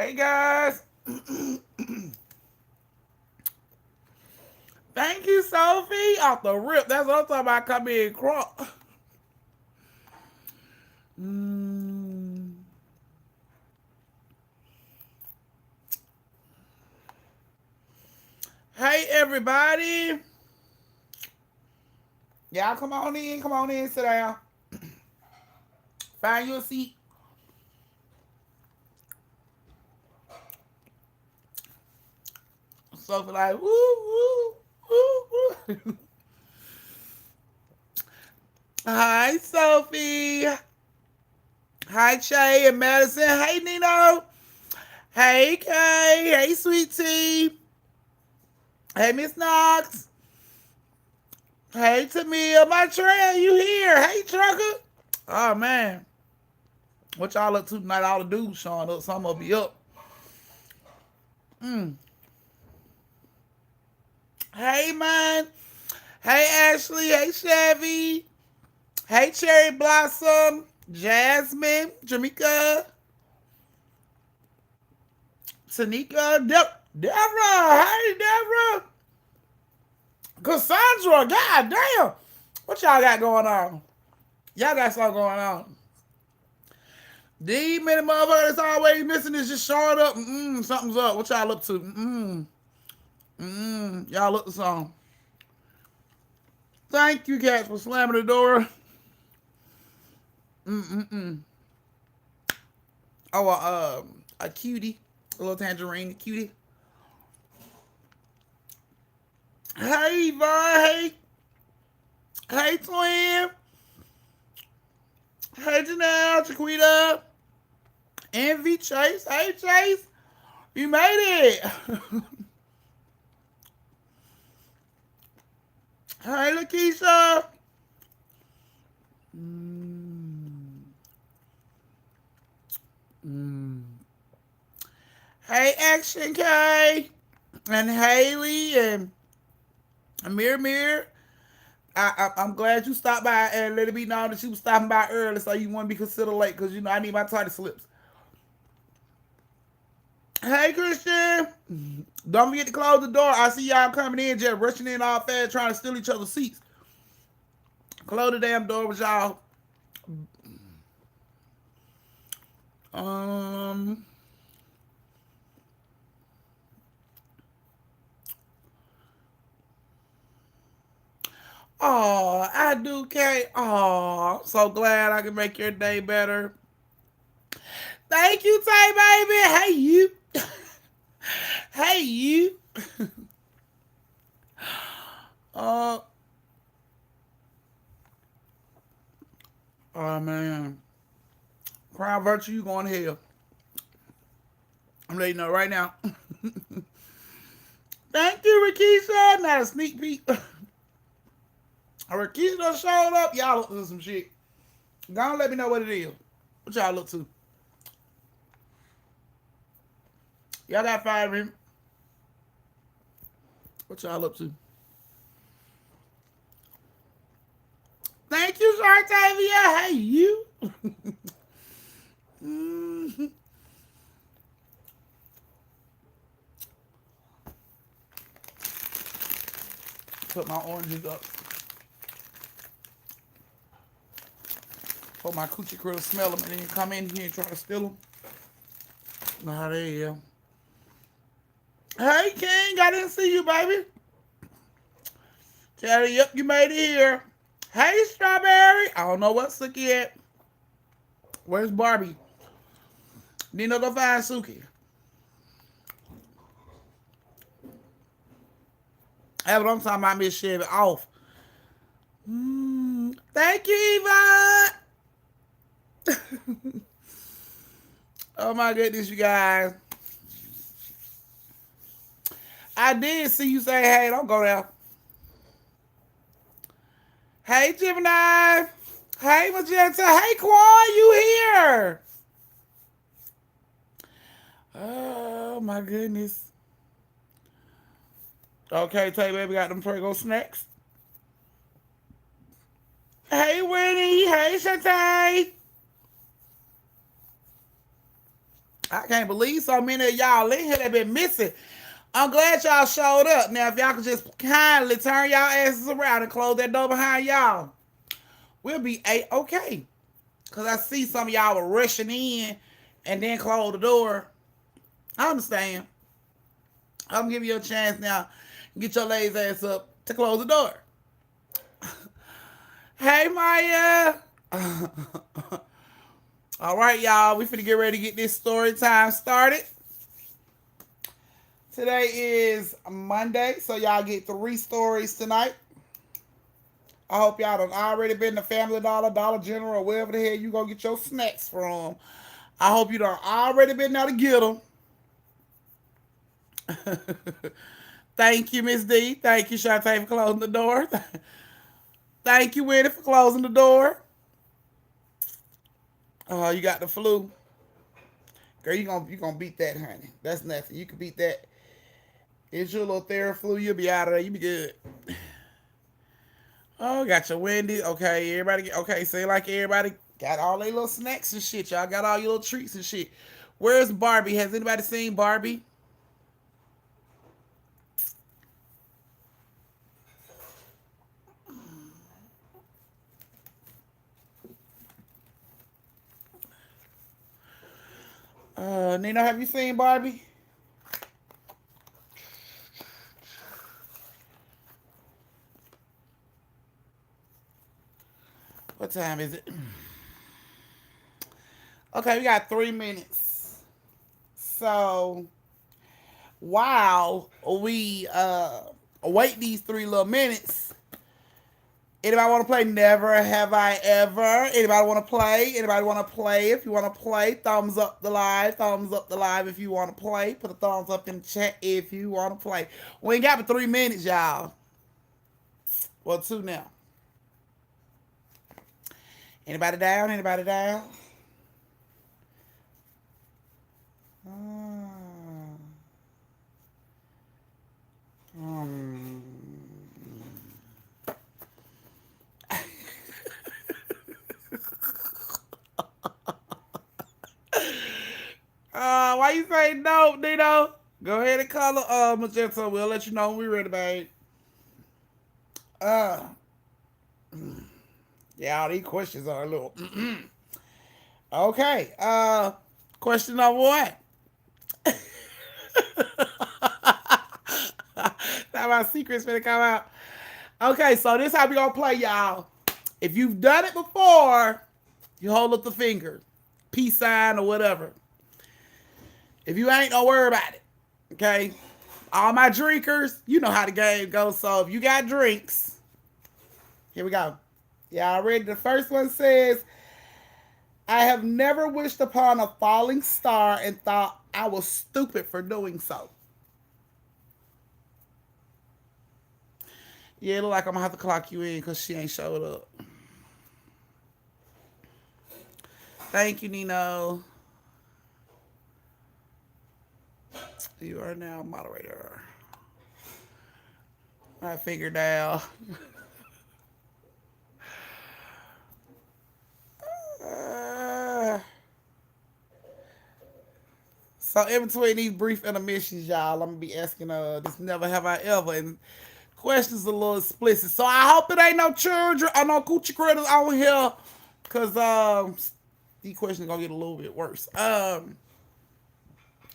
Hey guys. Thank you, Sophie. Off the rip. That's what I'm talking about. Come in crunk. Mm. Hey everybody. Y'all come on in. Come on in. Sit down. Find you a seat. Sophie like, woo, woo, woo, woo. Hi, Sophie. Hi, Che and Madison. Hey, Nino. Hey, Kay. Hey, Sweet Tea. Hey, Miss Knox. Hey, Tamia. Montrel, you here? Hey, Trucker. Oh, man. What y'all up to tonight? All the dudes showing up. Some will be up. Hey, man. Hey, Ashley. Hey, Chevy. Hey, Cherry Blossom. Jasmine. Jamaica. Tanika. Deborah. Hey, Deborah. Cassandra. God damn. What y'all got going on? Y'all got something going on. These many motherfuckers that's always missing is just showing up. Something's up. What y'all up to? Y'all up to something. Thank you, cats, for slamming the door. Oh, a cutie. A little tangerine, a cutie. Hey, Yvonne. Hey. Hey, twin. Hey, Janelle, Chiquita. Envy, Chase. Hey, Chase. You made it. Hey, Lakeisha. Hey, Action K. And Haley and Mir. I'm glad you stopped by and let it be known that you was stopping by early so you wouldn't be considered late because, you know, I need my title slips. Hey, Christian. Don't forget to close the door. I see y'all coming in, just rushing in all fast, trying to steal each other's seats. Close the damn door with y'all. Oh, I do, Kate. Oh, I'm so glad I can make your day better. Thank you, Tay, baby. Hey, you. Hey, you. Oh, man. Crown Virtue, you going to hell. I'm letting you know right now. Thank you, Rakisha. Not a sneak peek. Rakisha done showed up. Y'all look to some shit. Go on, let me know what it is. What y'all look to? Y'all got 5 minutes. What y'all up to? Thank you, Shartavia. Hey, you. Put my oranges up. Hope my coochie critter smell them and then come in here and try to steal them. Nah, there you go. Hey, King. I didn't see you, baby. Tell you, yep, you made it here. Hey, Strawberry. I don't know what Sookie at. Where's Barbie? Nino, go find Sookie. That's what I'm talking about, Miss Chevy. Off. Thank you, Eva. Oh, my goodness, you guys. I did see you say, hey, don't go there. Hey, Gemini. Hey, Magenta. Hey, Quan, you here? Oh, my goodness. Okay, Tay Baby got them Prego snacks. Hey, Winnie. Hey, Sade. I can't believe so many of y'all in here that been missing. I'm glad y'all showed up. Now, if y'all could just kindly turn y'all asses around and close that door behind y'all, we'll be okay. Because I see some of y'all were rushing in and then close the door. I understand. I'm giving you a chance now. Get your lazy ass up to close the door. Hey, Maya. All right, y'all. We finna get ready to get this story time started. Today is Monday, so y'all get 3 stories tonight. I hope y'all done already been to Family Dollar, Dollar General, or wherever the hell you go get your snacks from. I hope you done already been there to get them. Thank you, Miss D. Thank you, Shantae, for closing the door. Thank you, Winnie, for closing the door. Oh, you got the flu. Girl, you gonna beat that, honey. That's nothing. You can beat that. It's your little Theraflu. You'll be out of there. You be good. Oh, got your Wendy. Okay, everybody. Okay, say like everybody got all their little snacks and shit. Y'all got all your little treats and shit. Where's Barbie? Has anybody seen Barbie? Nino, have you seen Barbie? What time is it? Okay, we got 3 minutes. So while we wait these 3 little minutes, anybody want to play Never Have I Ever? Anybody want to play? Anybody want to play? If you want to play, thumbs up the live. Thumbs up the live if you want to play. Put a thumbs up in the chat if you want to play. We ain't got but 3 minutes, y'all. Well, 2 now. Anybody down? Anybody down? Why you say no, Nino? Go ahead and call Magenta. We'll let you know when we're ready, babe. Yeah, all these questions are a little. Okay. Question number 1. Now my secret's gonna come out. Okay, so this is how we gonna play, y'all. If you've done it before, you hold up the finger, peace sign or whatever. If you ain't, don't worry about it. Okay? All my drinkers, you know how the game goes. So if you got drinks, here we go. Y'all ready? The first one says, I have never wished upon a falling star and thought I was stupid for doing so. Yeah, it look like I'm gonna have to clock you in because she ain't showed up. Thank you, Nino. You are now a moderator. I figured out. So in between these brief intermissions, y'all, I'm gonna be asking this Never Have I Ever, and questions a little explicit. So I hope it ain't no children or no coochie critters on here, cause these questions gonna get a little bit worse.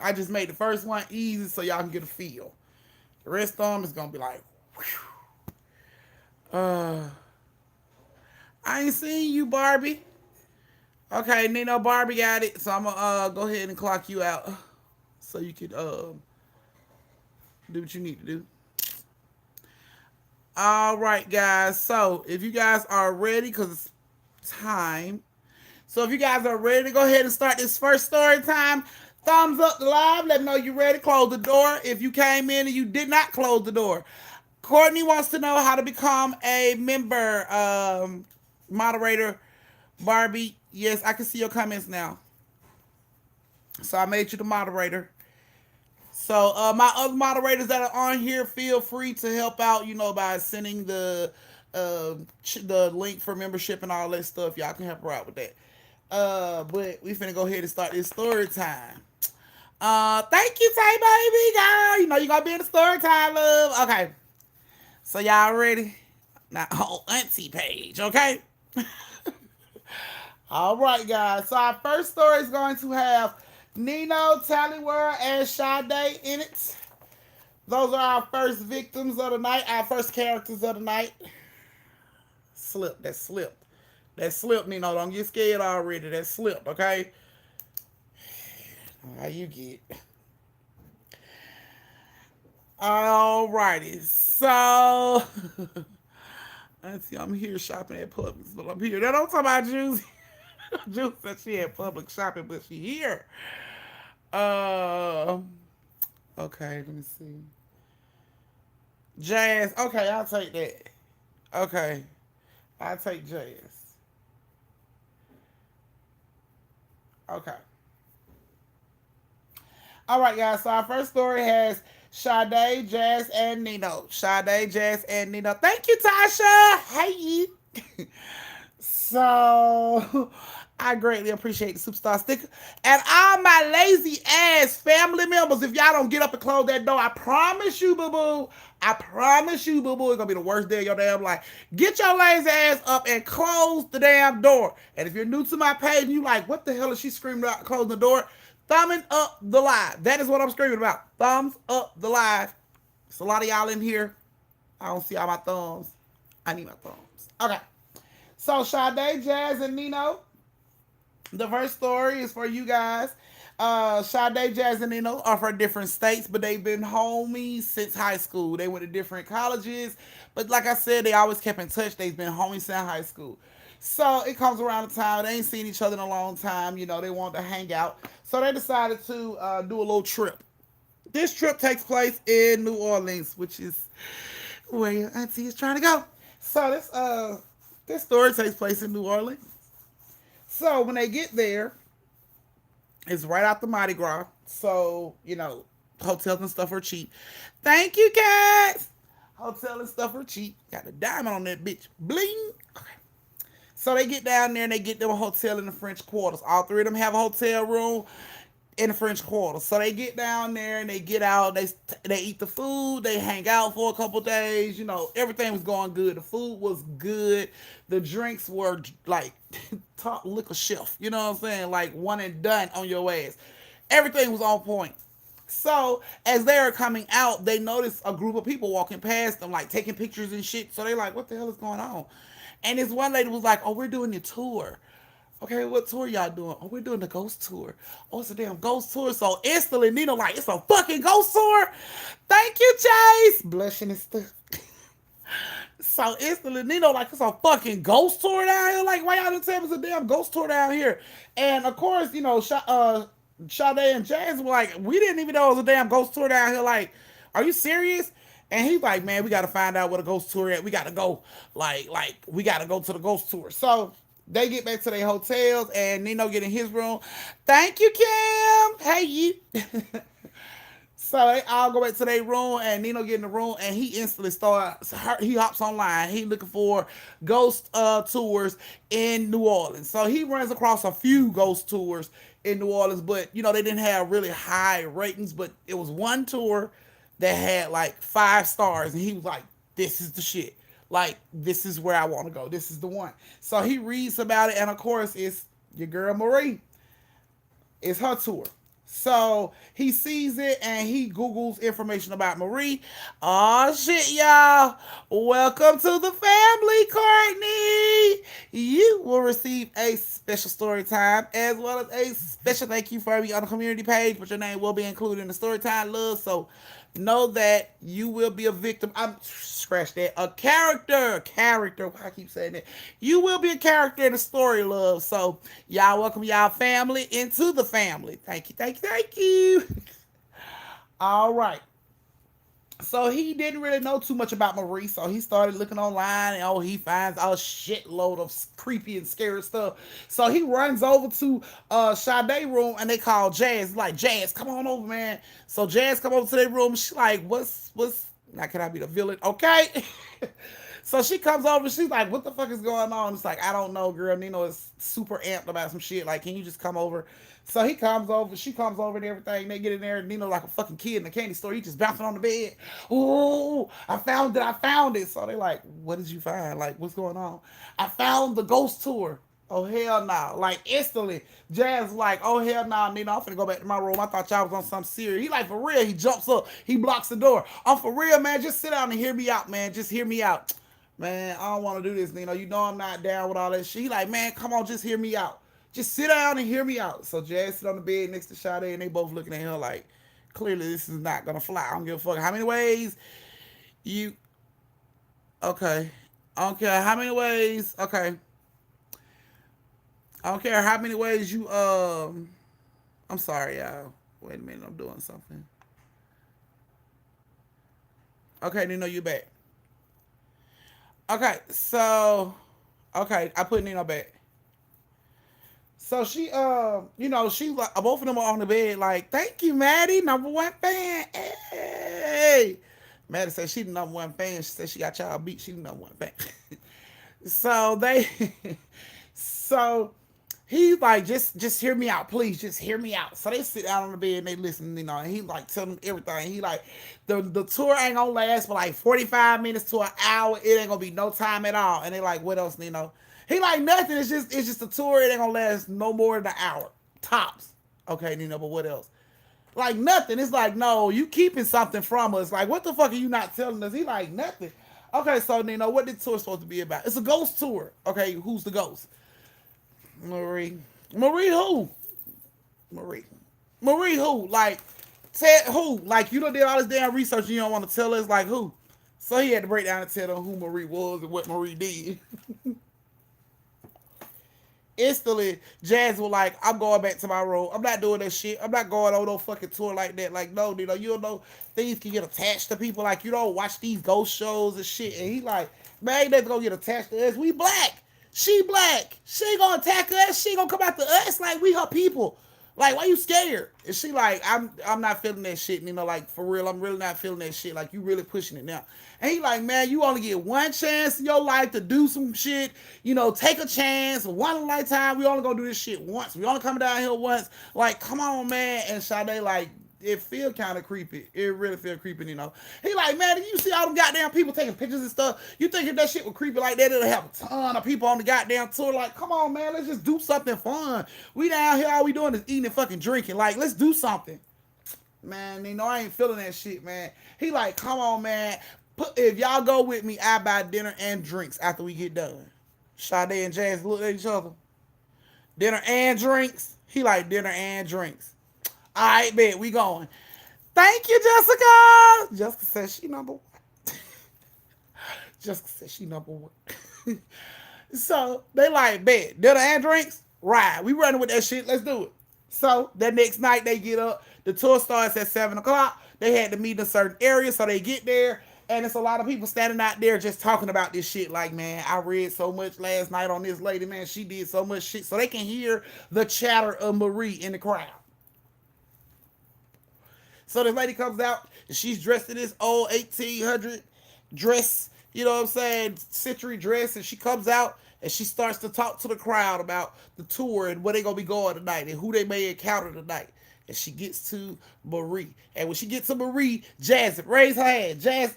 I just made the first one easy so y'all can get a feel. The rest of them is gonna be like, whew. I ain't seen you, Barbie. Okay, Nino, Barbie got it, so I'm gonna go ahead and clock you out so you can do what you need to do. All right, guys. So if you guys are ready, because it's time. So if you guys are ready to go ahead and start this first story time, thumbs up the live. Let me know you're ready. Close the door if you came in and you did not close the door. Courtney wants to know how to become a member moderator. Barbie, yes, I can see your comments now. So I made you the moderator. So my other moderators that are on here, feel free to help out, by sending the link for membership and all that stuff. Y'all can help her out with that. But we finna go ahead and start this story time. Thank you, Tay Baby, girl. You know you gonna be in the story time, love. Okay, so y'all ready? Now, on Auntie page, okay? All right, guys. So our first story is going to have Nino, Tallyworld, and Sade in it. Those are our first victims of the night, our first characters of the night. Slip, that slipped. That slipped, Nino. Don't get scared already. That slipped, okay? How you get. Alrighty. So Auntie, I'm here shopping at Publix, but I'm here. Now don't talk about Juice. Juice said she had public shopping, but she here. Uh okay, let me see. Jazz. Okay, I'll take that. Okay. I'll take Jazz. Okay. All right, guys. So our first story has Sade, Jazz, and Nino. Sade, Jazz, and Nino. Thank you, Tasha. Hey. So I greatly appreciate the superstar sticker. And all my lazy ass family members, if y'all don't get up and close that door, I promise you, boo boo. I promise you, boo boo, it's gonna be the worst day of your damn life. Get your lazy ass up and close the damn door. And if you're new to my page and you like, what the hell is she screaming about closing the door? Thumbing up the live. That is what I'm screaming about. Thumbs up the live. There's a lot of y'all in here. I don't see all my thumbs. I need my thumbs. Okay. So Sade, Jazz, and Nino. The first story is for you guys. Sade, Jazz, and Nino are from different states, but they've been homies since high school. They went to different colleges, but like I said, they always kept in touch. They've been homies since high school. So it comes around the time they ain't seen each other in a long time. You know, they wanted to hang out, so they decided to do a little trip. This trip takes place in New Orleans, which is where your auntie is trying to go. So this story takes place in New Orleans. So when they get there, it's right out the Mardi Gras. So, you know, hotels and stuff are cheap. Thank you, guys. Hotel and stuff are cheap. Got a diamond on that bitch. Bling. Okay. So they get down there and they get them a hotel in the French Quarters. All three of them have a hotel room in the French Quarter. So they get down there and they get out. They eat the food. They hang out for a couple days. You know, everything was going good. The food was good. The drinks were like top liquor shelf. You know what I'm saying? Like one and done on your ass. Everything was on point. So as they are coming out, they notice a group of people walking past them, like taking pictures and shit. So they're like, "What the hell is going on?" And this one lady was like, "Oh, we're doing the tour." Okay, what tour y'all doing? Oh, we're doing the ghost tour. Oh, it's a damn ghost tour. So instantly, Nino like, it's a fucking ghost tour. Thank you, Chase. Blushing and stuff. So instantly, Nino like, it's a fucking ghost tour down here. Like, why y'all didn't tell me it's a damn ghost tour down here? And of course, you know, Sade and Jazz were like, we didn't even know it was a damn ghost tour down here. Like, are you serious? And he's like, man, we got to find out what a ghost tour is. We got to go. Like, we got to go to the ghost tour. So they get back to their hotels and Nino get in his room. Thank you, Kim. Hey, you. So they all go back to their room and Nino get in the room and he instantly starts, he hops online. He looking for ghost tours in New Orleans. So he runs across a few ghost tours in New Orleans, but you know, they didn't have really high ratings, but it was one tour that had like 5 stars and he was like, this is the shit. Like, this is where I want to go. This is the one. So he reads about it and of course it's your girl Marie. It's her tour. So he sees it and he Googles information about Marie. Oh shit, y'all. Welcome to the family, Courtney. You will receive a special story time as well as a special thank you for me on the community page, but your name will be included in the story time, love. So know that you will be a victim. I'm scratch that. A character. Why I keep saying that? You will be a character in the story, love. So y'all welcome y'all family into the family. Thank you. All right. So he didn't really know too much about Marie, so he started looking online and he finds a shitload of creepy and scary stuff. So he runs over to Sade room and they call Jazz. Like, Jazz, come on over, man. So Jazz come over to their room. She's like, what's now can I be the villain? Okay. So she comes over. She's like, "What the fuck is going on?" It's like, "I don't know, girl. Nino is super amped about some shit. Like, can you just come over?" So he comes over. She comes over and everything. They get in there. And Nino like a fucking kid in a candy store. He just bouncing on the bed. "Oh, I found it! I found it!" So they like, "What did you find? Like, what's going on?" "I found the ghost tour." "Oh hell no!" Nah. Like instantly, Jazz like, "Oh hell no, nah, Nino, I'm finna go back to my room. I thought y'all was on some serious." He like, "For real?" He jumps up. He blocks the door. "I'm for real, man. Just sit down and hear me out, man. Just hear me out." "Man, I don't want to do this, Nino. You know I'm not down with all that shit." He like, "Man, come on, just hear me out. Just sit down and hear me out." So Jazz sit on the bed next to Sade, and they both looking at her like, clearly this is not gonna fly. I don't give a fuck how many ways you. Okay, I don't care how many ways. Okay, I don't care how many ways you. I'm sorry, y'all. Wait a minute, I'm doing something. Okay, Nino, you back. Okay, so okay, I put Nino back. So she, she like both of them are on the bed. Like, "Thank you, Maddie, number one fan." Hey, Maddie said she the number one fan. She said she got y'all beat. She the number one fan. So they, so he's like, just hear me out, please, just hear me out. So they sit down on the bed and they listen, and he like tell them everything. He like, the tour ain't gonna last for like 45 minutes to an hour. It ain't gonna be no time at all. And they like, "What else, Nino?" He like, "Nothing. It's just a tour. It ain't gonna last no more than an hour tops." "Okay, Nino, but what else?" Like, "Nothing." It's like, "No, you keeping something from us. Like, what the fuck are you not telling us?" He like, "Nothing." "Okay, so Nino, what this tour supposed to be about?" "It's a ghost tour." "Okay, who's the ghost?" "Marie." "Marie who?" "Marie." "Marie who?" Like, Ted who? Like, you done did all this damn research and you don't want to tell us, like, who? So he had to break down and tell them who Marie was and what Marie did. Instantly, Jazz was like, "I'm going back to my room. I'm not doing that shit. I'm not going on no fucking tour like that." Like, "No, you don't know things can get attached to people. Like, you don't watch these ghost shows and shit." And he like, "Man, ain't nothing gonna get attached to us. We black. She black. She ain't gonna attack us. She ain't gonna come after us. Like, we her people. Like, why you scared?" And she like, I'm not feeling that shit, like, for real, I'm really not feeling that shit. Like, you really pushing it now." And he like, "Man, you only get one chance in your life to do some shit. Take a chance. One lifetime. We only gonna do this shit once. We only come down here once. Like, come on, man." And Sade like, it feel kind of creepy. It really feel creepy. He like, "Man, you see all them goddamn people taking pictures and stuff? You think if that shit was creepy like that, it'll have a ton of people on the goddamn tour? Like, come on, man, let's just do something fun. We down here, all we doing is eating and fucking drinking. Like, let's do something." Man, I ain't feeling that shit, man. He like, "Come on, man. If y'all go with me, I buy dinner and drinks after we get done." Sade and Jazz looked at each other. "Dinner and drinks?" He like, "Dinner and drinks." "All right, bet, we going." "Thank you, Jessica." Jessica says she number one. Jessica says she number one. So they like, "Bet, dinner and drinks? Right, we running with that shit. Let's do it." So that next night they get up. The tour starts at 7 o'clock. They had to meet in a certain area, so they get there. And it's a lot of people standing out there just talking about this shit. Like, "Man, I read so much last night on this lady, man. She did so much shit." So they can hear the chatter of Marie in the crowd. So this lady comes out and she's dressed in this old 1800 dress, you know what I'm saying, century dress, and she comes out and she starts to talk to the crowd about the tour and where they gonna be going tonight and who they may encounter tonight. And she gets to Marie. And when she gets to Marie, Jazz, raise her hand. Jazz,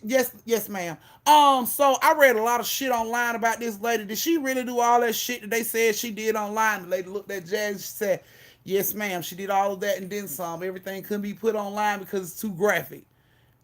yes, ma'am. So I read a lot of shit online about this lady. Did she really do all that shit that they said she did online? The lady looked at Jazz and she said, "Yes, ma'am. She did all of that and then some. Everything couldn't be put online because it's too graphic."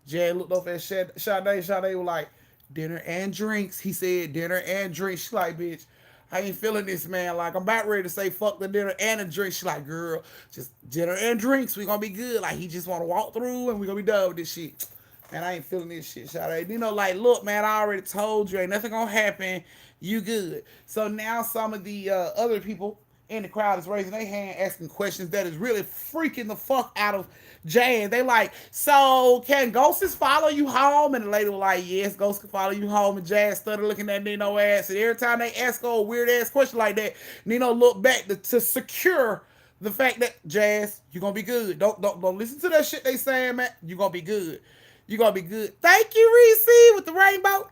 Jazz looked up at Sade. Sade was like, "Dinner and drinks." He said, "Dinner and drinks." She like, "Bitch, I ain't feeling this, man. Like, I'm about ready to say fuck the dinner and the drinks." She like, "Girl, just dinner and drinks. We gonna be good." Like, he just want to walk through and we gonna be done with this shit. "And I ain't feeling this shit, Sade." Like, "Look, man, I already told you, ain't nothing gonna happen. You good." So now some of the other people in the crowd is raising their hand, asking questions that is really freaking the fuck out of Jazz. They like, "So can ghosts follow you home?" And the lady was like, "Yes, ghosts can follow you home." And Jazz started looking at Nino ass. And every time they ask her a weird ass question like that, Nino looked back to secure the fact that, "Jazz, you gonna be good. Don't listen to that shit they saying, man. You gonna be good. You gonna be good." "Thank you, Reese, with the rainbow."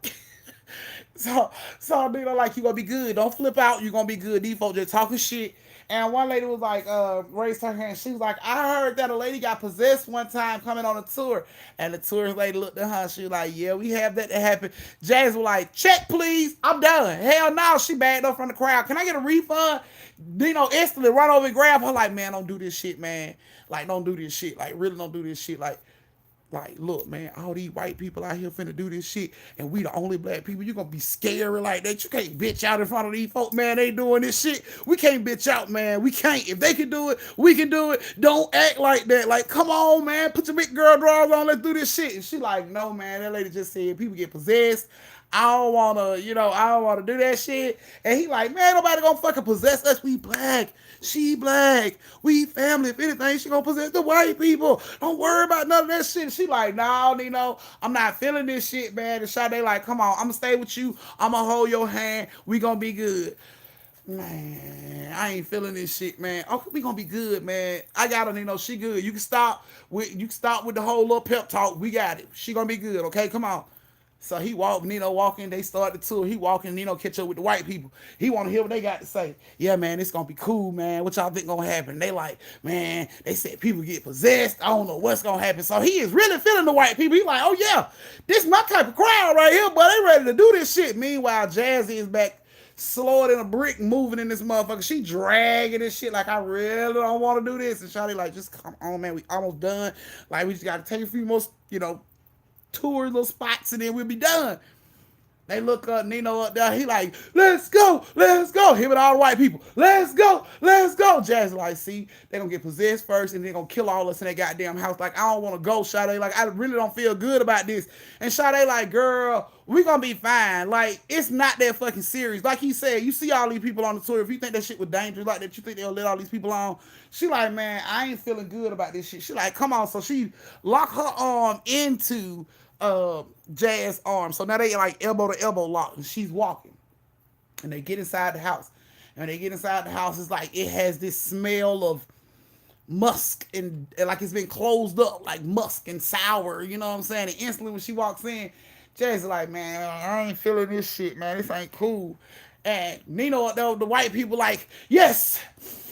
So, so Nino like, you gonna be good. Don't flip out. You gonna be good. These folks just talking shit. And one lady was like, raised her hand. She was like, I heard that a lady got possessed one time coming on a tour. And the tourist lady looked at her. She was like, yeah, we have that happen. Jazz was like, check, please. I'm done. Hell no. She backed up from the crowd. Can I get a refund? Nino instantly run over and grab her. Like, man, don't do this shit, man. Like, don't do this shit. Like, really don't do this shit. Like, look, man, all these white people out here finna do this shit, and we the only black people. You gonna be scary like that. You can't bitch out in front of these folks, man. They doing this shit. We can't bitch out, man. We can't. If they can do it, we can do it. Don't act like that. Like, come on, man. Put your big girl drawers on. Let's do this shit. And she like, no, man. That lady just said people get possessed. I don't wanna, I don't wanna do that shit. And he like, man, nobody gonna fucking possess us. We black. She black. We family. If anything, she gonna possess the white people. Don't worry about none of that shit. She like, no, Nino, I'm not feeling this shit, man. And Sade like, come on, I'm gonna stay with you. I'm gonna hold your hand. We gonna be good. Man, I ain't feeling this shit, man. Okay, we gonna be good, man. I got her, Nino. She good. You can stop with the whole little pep talk. We got it. She gonna be good. Okay, come on. So he walked, Nino walking, they started the tour. He walking, Nino catch up with the white people. He want to hear what they got to say. Yeah, man, it's going to be cool, man. What y'all think going to happen? They like, man, they said people get possessed. I don't know what's going to happen. So he is really feeling the white people. He like, oh, yeah, this my type of crowd right here, but they ready to do this shit. Meanwhile, Jazzy is back slower than a brick moving in this motherfucker. She dragging this shit like, I really don't want to do this. And Shawty like, just come on, man. We almost done. Like, we just got to take a few more, tour little spots and then we'll be done. They look up, Nino up there, he like, let's go, let's go. Him and all the white people, let's go, let's go. Jazz like, see, they gonna get possessed first and they gonna kill all us in that goddamn house. Like, I don't wanna go, Sade. Like, I really don't feel good about this. And Sade like, girl, we gonna be fine. Like, it's not that fucking serious. Like he said, you see all these people on the tour. If you think that shit was dangerous like that, you think they'll let all these people on. She like, man, I ain't feeling good about this shit. She like, come on. So she locked her arm into Jazz arm. So now they like elbow to elbow lock and she's walking. And they get inside the house. And when they get inside the house, it's like it has this smell of musk and like it's been closed up, like musk and sour, you know what I'm saying? And instantly when she walks in, Jazz is like, man, I ain't feeling this shit, man. This ain't cool. And Nino, the white people like, yes,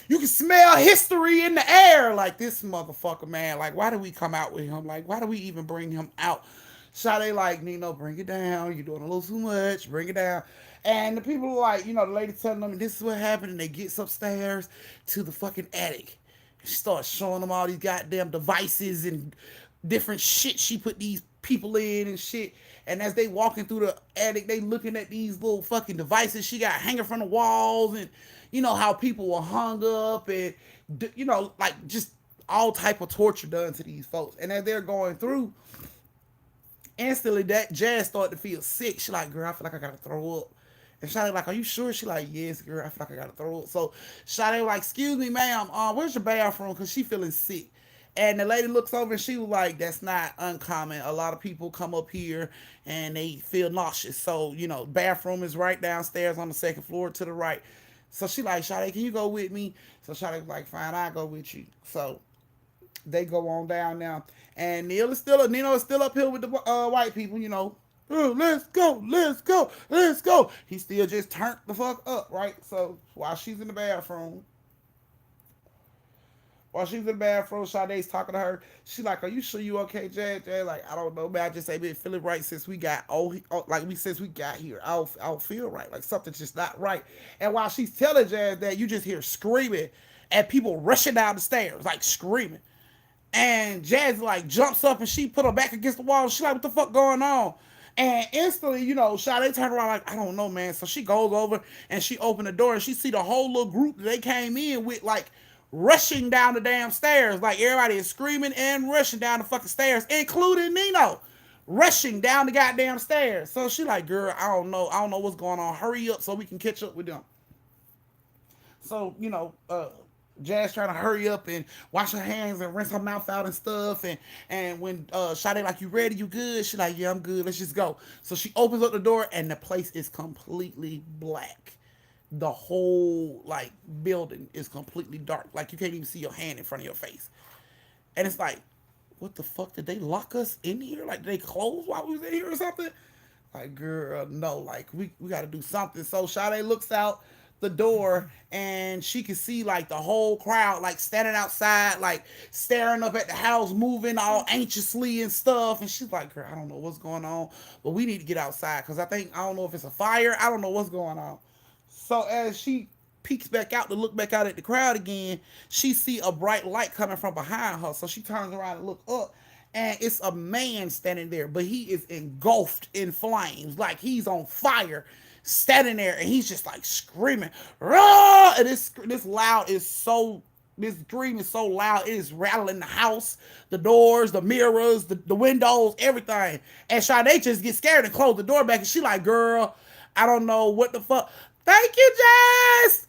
you can smell history in the air. Like, this motherfucker, man. Like, why do we come out with him? Like, why do we even bring him out? Sade like, Nino, bring it down. You're doing a little too much. Bring it down. And the people are like, the lady telling them this is what happened. And they gets upstairs to the fucking attic. She starts showing them all these goddamn devices and different shit she put these people in and shit. And as they walking through the attic, they looking at these little fucking devices she got hanging from the walls. And how people were hung up and, like just all type of torture done to these folks. And as they're going through, instantly that Jazz started to feel sick. She like, girl, I feel like I gotta throw up. And Shawty like, are you sure? She like, yes, girl, I feel like I gotta throw up. So Shawty like, excuse me, ma'am, where's your bathroom? Cause she feeling sick. And the lady looks over and she was like, that's not uncommon. A lot of people come up here and they feel nauseous. So, bathroom is right downstairs on the second floor to the right. So she like, Shawty, can you go with me? So Shawty was like, fine, I'll go with you. So they go on down now. And Nino is still up here with the white people, Oh, let's go, let's go, let's go. He still just turned the fuck up, right? So while she's in the bathroom, Sade's talking to her. She like, are you sure you okay, Jazz? Jazz like, I don't know, man. I just ain't been feeling right since we got since we got here. I don't feel right. Like something's just not right. And while she's telling Jazz that, you just hear screaming and people rushing down the stairs, like screaming. And Jazz like jumps up and she put her back against the wall. She like, what the fuck going on? And instantly, Sade turned around like, I don't know, man. So she goes over and she opened the door and she see the whole little group that they came in with, like, rushing down the damn stairs. Like, everybody is screaming and rushing down the fucking stairs, including Nino, rushing down the goddamn stairs. So she like, girl, I don't know what's going on. Hurry up so we can catch up with them. So, Jazz trying to hurry up and wash her hands and rinse her mouth out and stuff. And when Sade like, you ready? You good? She like, yeah, I'm good. Let's just go. So she opens up the door and the place is completely black. The whole like building is completely dark. Like you can't even see your hand in front of your face. And it's like, what the fuck? Did they lock us in here? Like, did they close while we was in here or something? Like, girl, no, like we gotta do something. So Sade looks out the door and she can see like the whole crowd like standing outside, like staring up at the house, moving all anxiously and stuff. And she's like, girl, I don't know what's going on, but we need to get outside because I don't know if it's a fire. I don't know what's going on. So as she peeks back out to look back out at the crowd again, she see a bright light coming from behind her. So she turns around and look up, and it's a man standing there, but he is engulfed in flames, like he's on fire, standing there, and he's just like screaming, "Rah!" And this loud is so. This scream is so loud, it is rattling the house, the doors, the mirrors, the windows, everything. And Sade just gets scared and close the door back, and she like, girl, I don't know what the fuck. Thank you, Jess.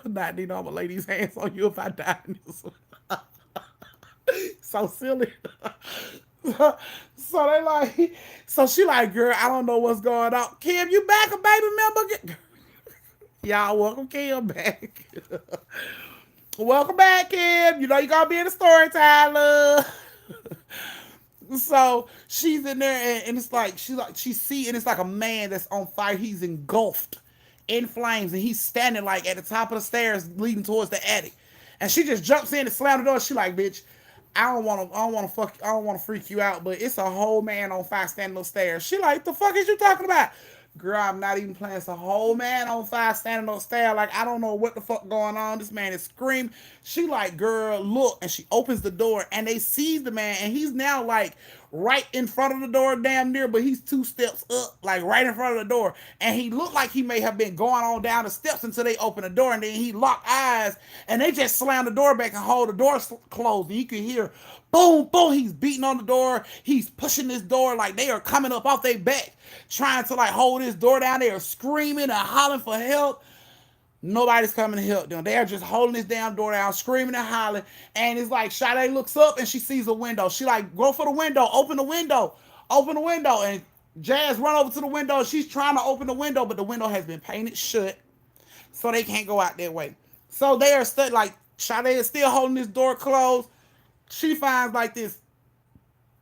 Not Nino, I'm gonna lay these hands on you if I die in this one. So silly. So they like, so she like, girl, I don't know what's going on. Kim, you back, a baby member? Y'all welcome Kim back. Welcome back, Kim. You know you gonna be in the story time, love. So she's in there, and it's like she see, and it's like a man that's on fire. He's engulfed in flames, and he's standing like at the top of the stairs leading towards the attic. And she just jumps in and slams the door. She like, bitch, I don't want to freak you out, but it's a whole man on fire standing on the stairs. She like, the fuck is you talking about? Girl, I'm not even playing. It's a whole man on fire standing on the stairs. Like, I don't know what the fuck going on. This man is screaming. She like, girl, look. And she opens the door, and they sees the man, and he's now like right in front of the door, damn near, but he's 2 steps up, like right in front of the door. And he looked like he may have been going on down the steps until they open the door, and then he locked eyes, and they just slam the door back and hold the door closed. And you can hear boom, boom. He's beating on the door. He's pushing this door like they are coming up off their back, trying to like hold this door down. They are screaming and hollering for help. Nobody's coming to help them. They are just holding this damn door down, screaming and hollering. And it's like Sade looks up and she sees a window. She like, go for the window, open the window, open the window. And Jazz run over to the window. She's trying to open the window, but the window has been painted shut, so they can't go out that way. So they are stuck. Like Sade is still holding this door closed. She finds like this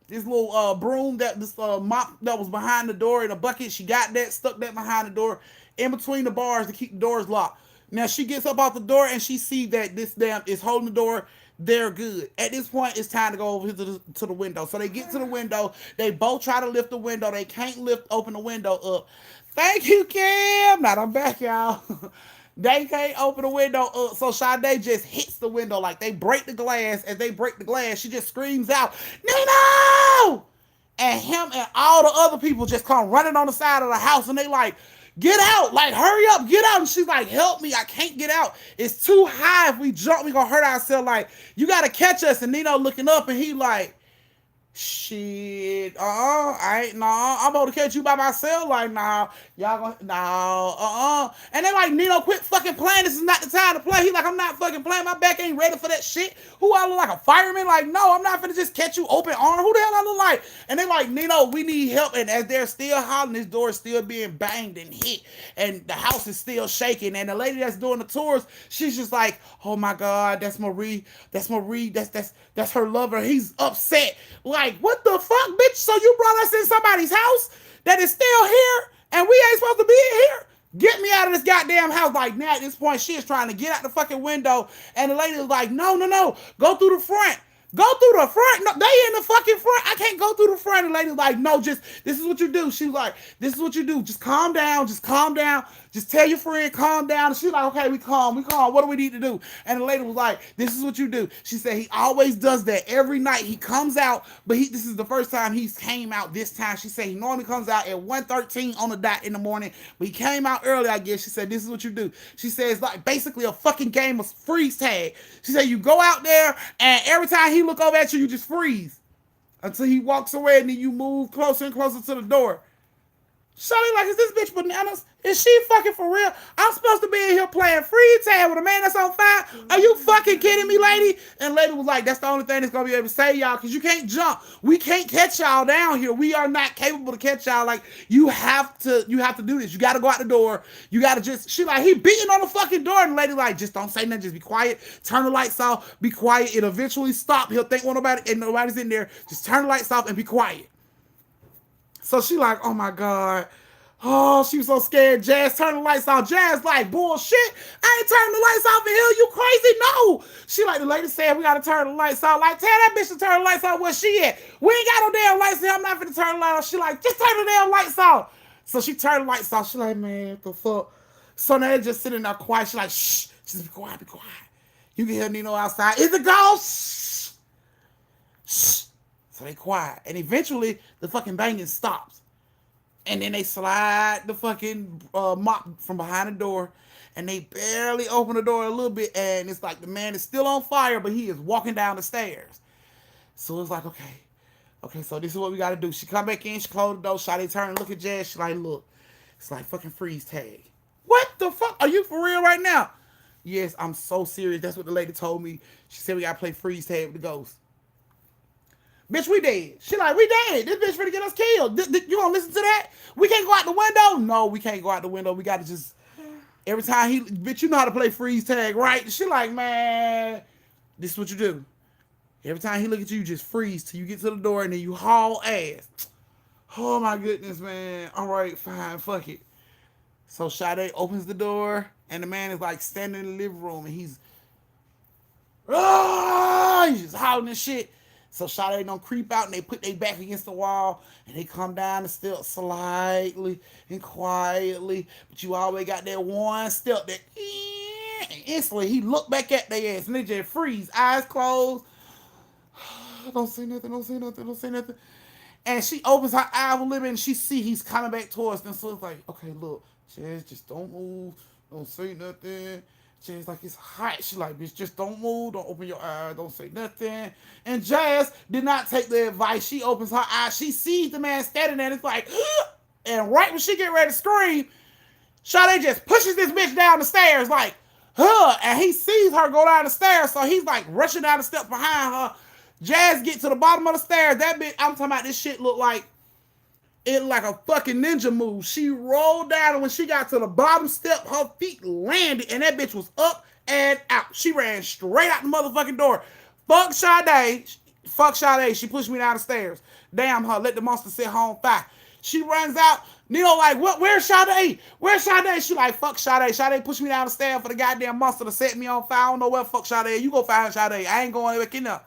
little broom, that this mop that was behind the door in a bucket. She got that, stuck that behind the door, in between the bars to keep the doors locked. Now she gets up off the door and she sees that this damn is holding the door. They're good. At this point, it's time to go over to the window. So they get to the window. They both try to lift the window. They can't open the window up. Thank you, Kim. Now I'm back, y'all. They can't open the window up. So Sade just hits the window. Like they break the glass. As they break the glass, she just screams out, Nino! And him and all the other people just come running on the side of the house, and they like, get out, like hurry up, get out. And she's like, help me, I can't get out. It's too high. If we jump, we gonna hurt ourselves. Like, you gotta catch us. And Nino looking up, and he like, shit, I ain't, I'm gonna catch you by myself. Like, y'all gonna, And they like, Nino, quit fucking playing. This is not the time to play. He like, I'm not fucking playing. My back ain't ready for that shit. Who I look like, a fireman? Like, no, I'm not finna just catch you open arm. Who the hell I look like? And they like, Nino, we need help. And as they're still hollering, this door is still being banged and hit, and the house is still shaking. And the lady that's doing the tours, she's just like, oh my God, that's Marie. That's her lover. He's upset. Like, what the fuck, bitch? So you brought us in somebody's house that is still here, and we ain't supposed to be in here? Get me out of this goddamn house. Like, now at this point, she is trying to get out the fucking window, and the lady is like, no, go through the front. Go through the front. No, they in the fucking front. I can't go through the front. And the lady's like, no, this is what you do. She's like, this is what you do. Just calm down. Just tell your friend, calm down. And she's like, okay, we calm. What do we need to do? And the lady was like, this is what you do. She said he always does that every night. He comes out, but this is the first time he's came out this time. She said he normally comes out at 1:13 on the dot in the morning, but he came out early, I guess. She said, this is what you do. She said it's like basically a fucking game of freeze tag. She said you go out there, and every time he look over at you, you just freeze until he walks away, and then you move closer and closer to the door. Shawty like, is this bitch bananas? Is she fucking for real? I'm supposed to be in here playing free tag with a man that's on fire? Are you fucking kidding me, lady? And lady was like, that's the only thing that's gonna be able to save y'all, because you can't jump. We can't catch y'all down here. We are not capable to catch y'all. Like, you have to do this. You gotta go out the door. You gotta just, she like, he beating on the fucking door. And the lady like, just don't say nothing. Just be quiet. Turn the lights off. Be quiet. It'll eventually stop. He'll think nobody's in there. Just turn the lights off and be quiet. So she like, oh my God. Oh, she was so scared. Jazz turned the lights off. Jazz like, bullshit. I ain't turning the lights off in here. You crazy? No. She like, the lady said we gotta turn the lights off. Like, tell that bitch to turn the lights off. Where she at? We ain't got no damn lights here. I'm not finna turn the light off. She like, just turn the damn lights off. So she turned the lights off. She like, man, what the fuck? So now they just sitting there quiet. She like, shh. She just be quiet, be quiet. You can hear Nino outside. Is it ghost? Shh. Shh. So they quiet. And eventually the fucking banging stops. And then they slide the fucking mop from behind the door. And they barely open the door a little bit. And it's like the man is still on fire, but he is walking down the stairs. So it's like, okay. Okay, so this is what we got to do. She come back in. She close the door. Sade turn and look at Jazz. She like, look. It's like fucking freeze tag. What the fuck? Are you for real right now? Yes, I'm so serious. That's what the lady told me. She said we got to play freeze tag with the ghost. Bitch, we dead. She like, we dead. This bitch finna get us killed. You gonna listen to that? We can't go out the window? No, we can't go out the window. We gotta just, every time he, bitch, you know how to play freeze tag, right? She like, man, this is what you do. Every time he look at you, you just freeze till you get to the door and then you haul ass. Oh my goodness, man. All right, fine, fuck it. So Sade opens the door and the man is like standing in the living room and he's just howling and shit. So Sade don't creep out and they put their back against the wall and they come down the steps slightly and quietly. But you always got that one step that and instantly he look back at their ass and they just freeze, eyes closed. Don't say nothing, don't say nothing, don't say nothing. And she opens her eye a little bit and she see he's coming back towards them. So it's like, okay, look, Jazz, just don't move, don't say nothing. Jazz like, it's hot. She like, bitch, just don't move. Don't open your eyes. Don't say nothing. And Jazz did not take the advice. She opens her eyes. She sees the man standing there and it's like, and right when she get ready to scream, Sade just pushes this bitch down the stairs like, and he sees her go down the stairs. So he's like rushing down the steps behind her. Jazz get to the bottom of the stairs. That bitch, I'm talking about this shit looked like, it like a fucking ninja move. She rolled down and when she got to the bottom step, her feet landed and that bitch was up and out. She ran straight out the motherfucking door. Fuck Sade. Fuck Sade. She pushed me down the stairs. Damn her. Let the monster sit home fire. She runs out. Nino like, what? Where's Sade? Where's Sade? She like, fuck Sade. Sade pushed me down the stairs for the goddamn monster to set me on fire. I don't know where fuck Sade. You go find Sade. I ain't going back in there.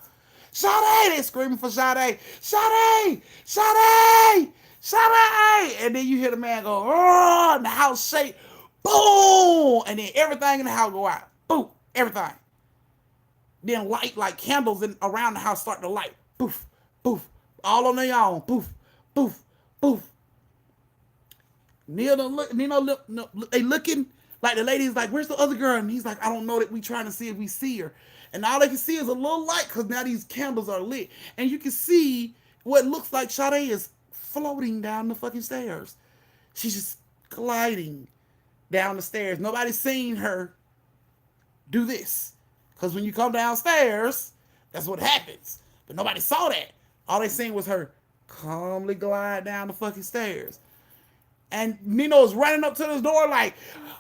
Sade. They screaming for Sade. Sade. Sade. Sade! And then you hear the man go, oh, and the house shake, boom! And then everything in the house go out. Boom! Everything. Then light like candles around the house start to light. Poof, poof. All on their own. Poof, poof, poof. Nino look, they looking like the lady's like, where's the other girl? And he's like, I don't know that we trying to see if we see her. And all they can see is a little light because now these candles are lit. And you can see what looks like Sade is floating down the fucking stairs. She's just gliding down the stairs. Nobody's seen her do this. Because when you come downstairs, that's what happens. But nobody saw that. All they seen was her calmly glide down the fucking stairs. And Nino's running up to this door like,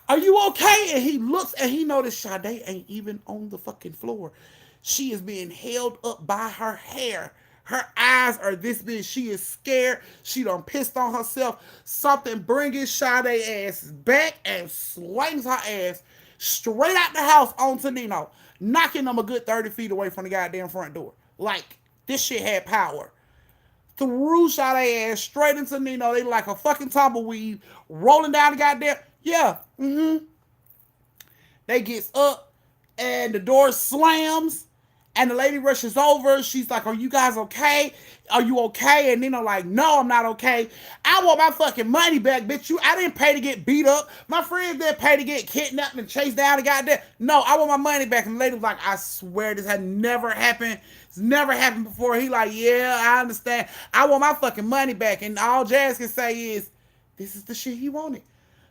are you okay? And he looks and he noticed Sade ain't even on the fucking floor. She is being held up by her hair. Her eyes are this big. She is scared. She done pissed on herself. Something bringing Sade ass back and slings her ass straight out the house onto Nino, knocking them a good 30 feet away from the goddamn front door. Like, this shit had power. Threw Sade ass straight into Nino. They like a fucking tumbleweed rolling down the goddamn, yeah, They gets up and the door slams. And the lady rushes over. She's like, are you guys okay? Are you okay? And Nino like, no, I'm not okay. I want my fucking money back, bitch. I didn't pay to get beat up. My friends didn't pay to get kidnapped and chased down and goddamn. No, I want my money back. And the lady was like, I swear this had never happened. It's never happened before. He like, yeah, I understand. I want my fucking money back. And all Jazz can say is, this is the shit he wanted.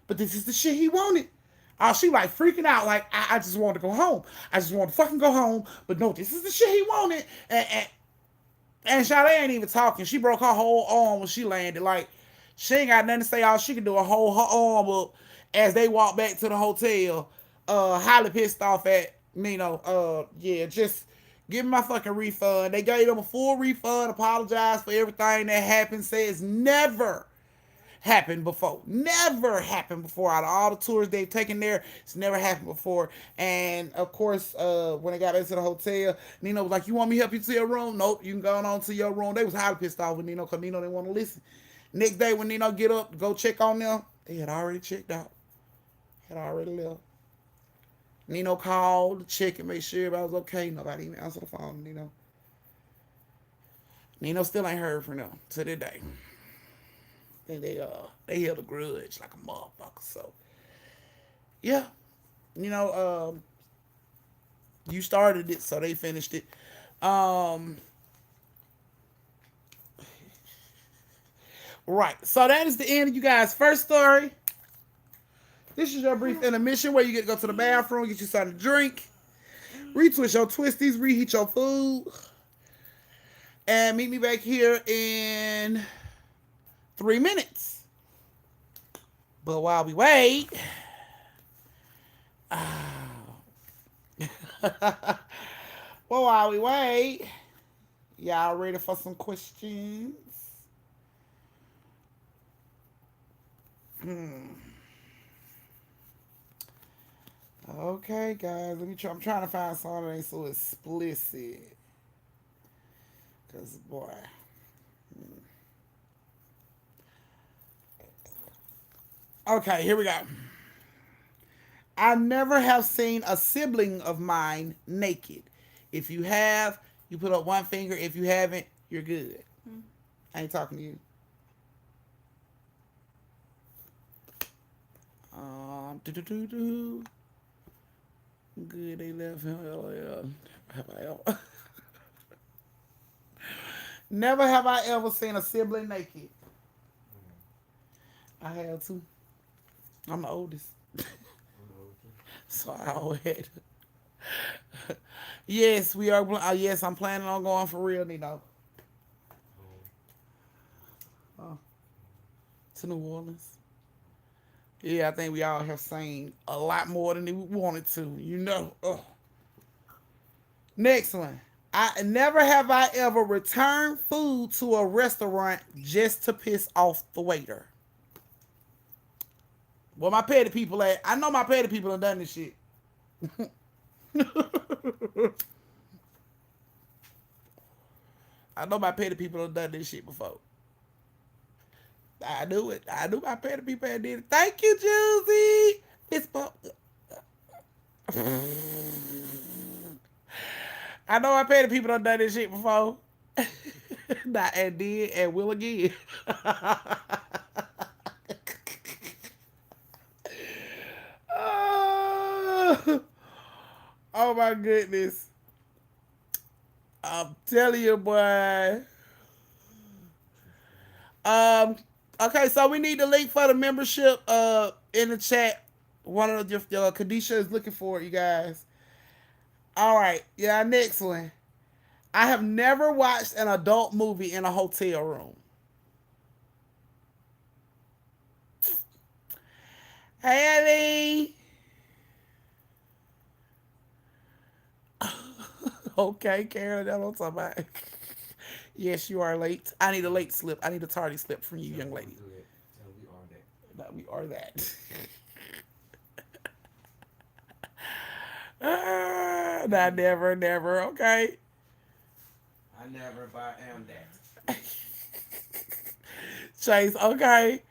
But this is the shit he wanted. She like freaking out like, I just want to go home. I just want to fucking go home. But no, this is the shit he wanted. And Sade ain't even talking. She broke her whole arm when she landed. Like, she ain't got nothing to say. All she can do is hold her arm up as they walk back to the hotel. Highly pissed off at Nino. Yeah, just Give me my fucking refund. They gave them a full refund, apologized for everything that happened, says never happened before. Never happened before. Out of all the tours they've taken there, it's never happened before. And of course, when they got back to the hotel, Nino was like, "You want me to help you to your room?" Nope, you can go on to your room. They was highly pissed off with Nino because Nino didn't want to listen. Next day when Nino get up to go check on them, they had already checked out. Had already left. Nino called to check and make sure everybody was okay. Nobody even answered the phone. Nino still ain't heard from them to this day. And they held a grudge like a motherfucker. So yeah, you know, you started it, so they finished it. Right. So that is the end of you guys' first story. This is your brief intermission where you get to go to the bathroom, get you something to drink, retwist your twisties, reheat your food, and meet me back here in 3 minutes. But while we wait, y'all ready for some questions? Okay, guys, let me try. I'm trying to find something that ain't so explicit. Cause boy. Okay, here we go. I never have seen a sibling of mine naked. If you have, you put up one finger. If you haven't, you're good. I ain't talking to you. Do. Good, they left him. Have I ever? Never have I ever seen a sibling naked. I have too. I'm the oldest. So I always had. Yes, we are. Yes, I'm planning on going for real, Nino. To New Orleans. Yeah, I think we all have seen a lot more than we wanted to. You know. Next one. I never have I ever returned food to a restaurant just to piss off the waiter. Well, my petty people at? I know my petty people have done this shit. I know my petty people have done this shit before. I knew it. I knew my petty people had did it. Thank you, Juicy. Fist bump. I know my petty people done this shit before. Not and did and will again. Oh my goodness. I'm telling you, boy. Okay, so we need the link for the membership in the chat. One of the Kadisha is looking for it, you guys. All right, yeah, next one. I have never watched an adult movie in a hotel room. Hey, Aileen. Okay, Karen, that's what I'm talking about. Yes, you are late. I need a late slip. I need a tardy slip from you, young lady. We are that. Nah, never. Okay. I never, but I am that. Chase, okay.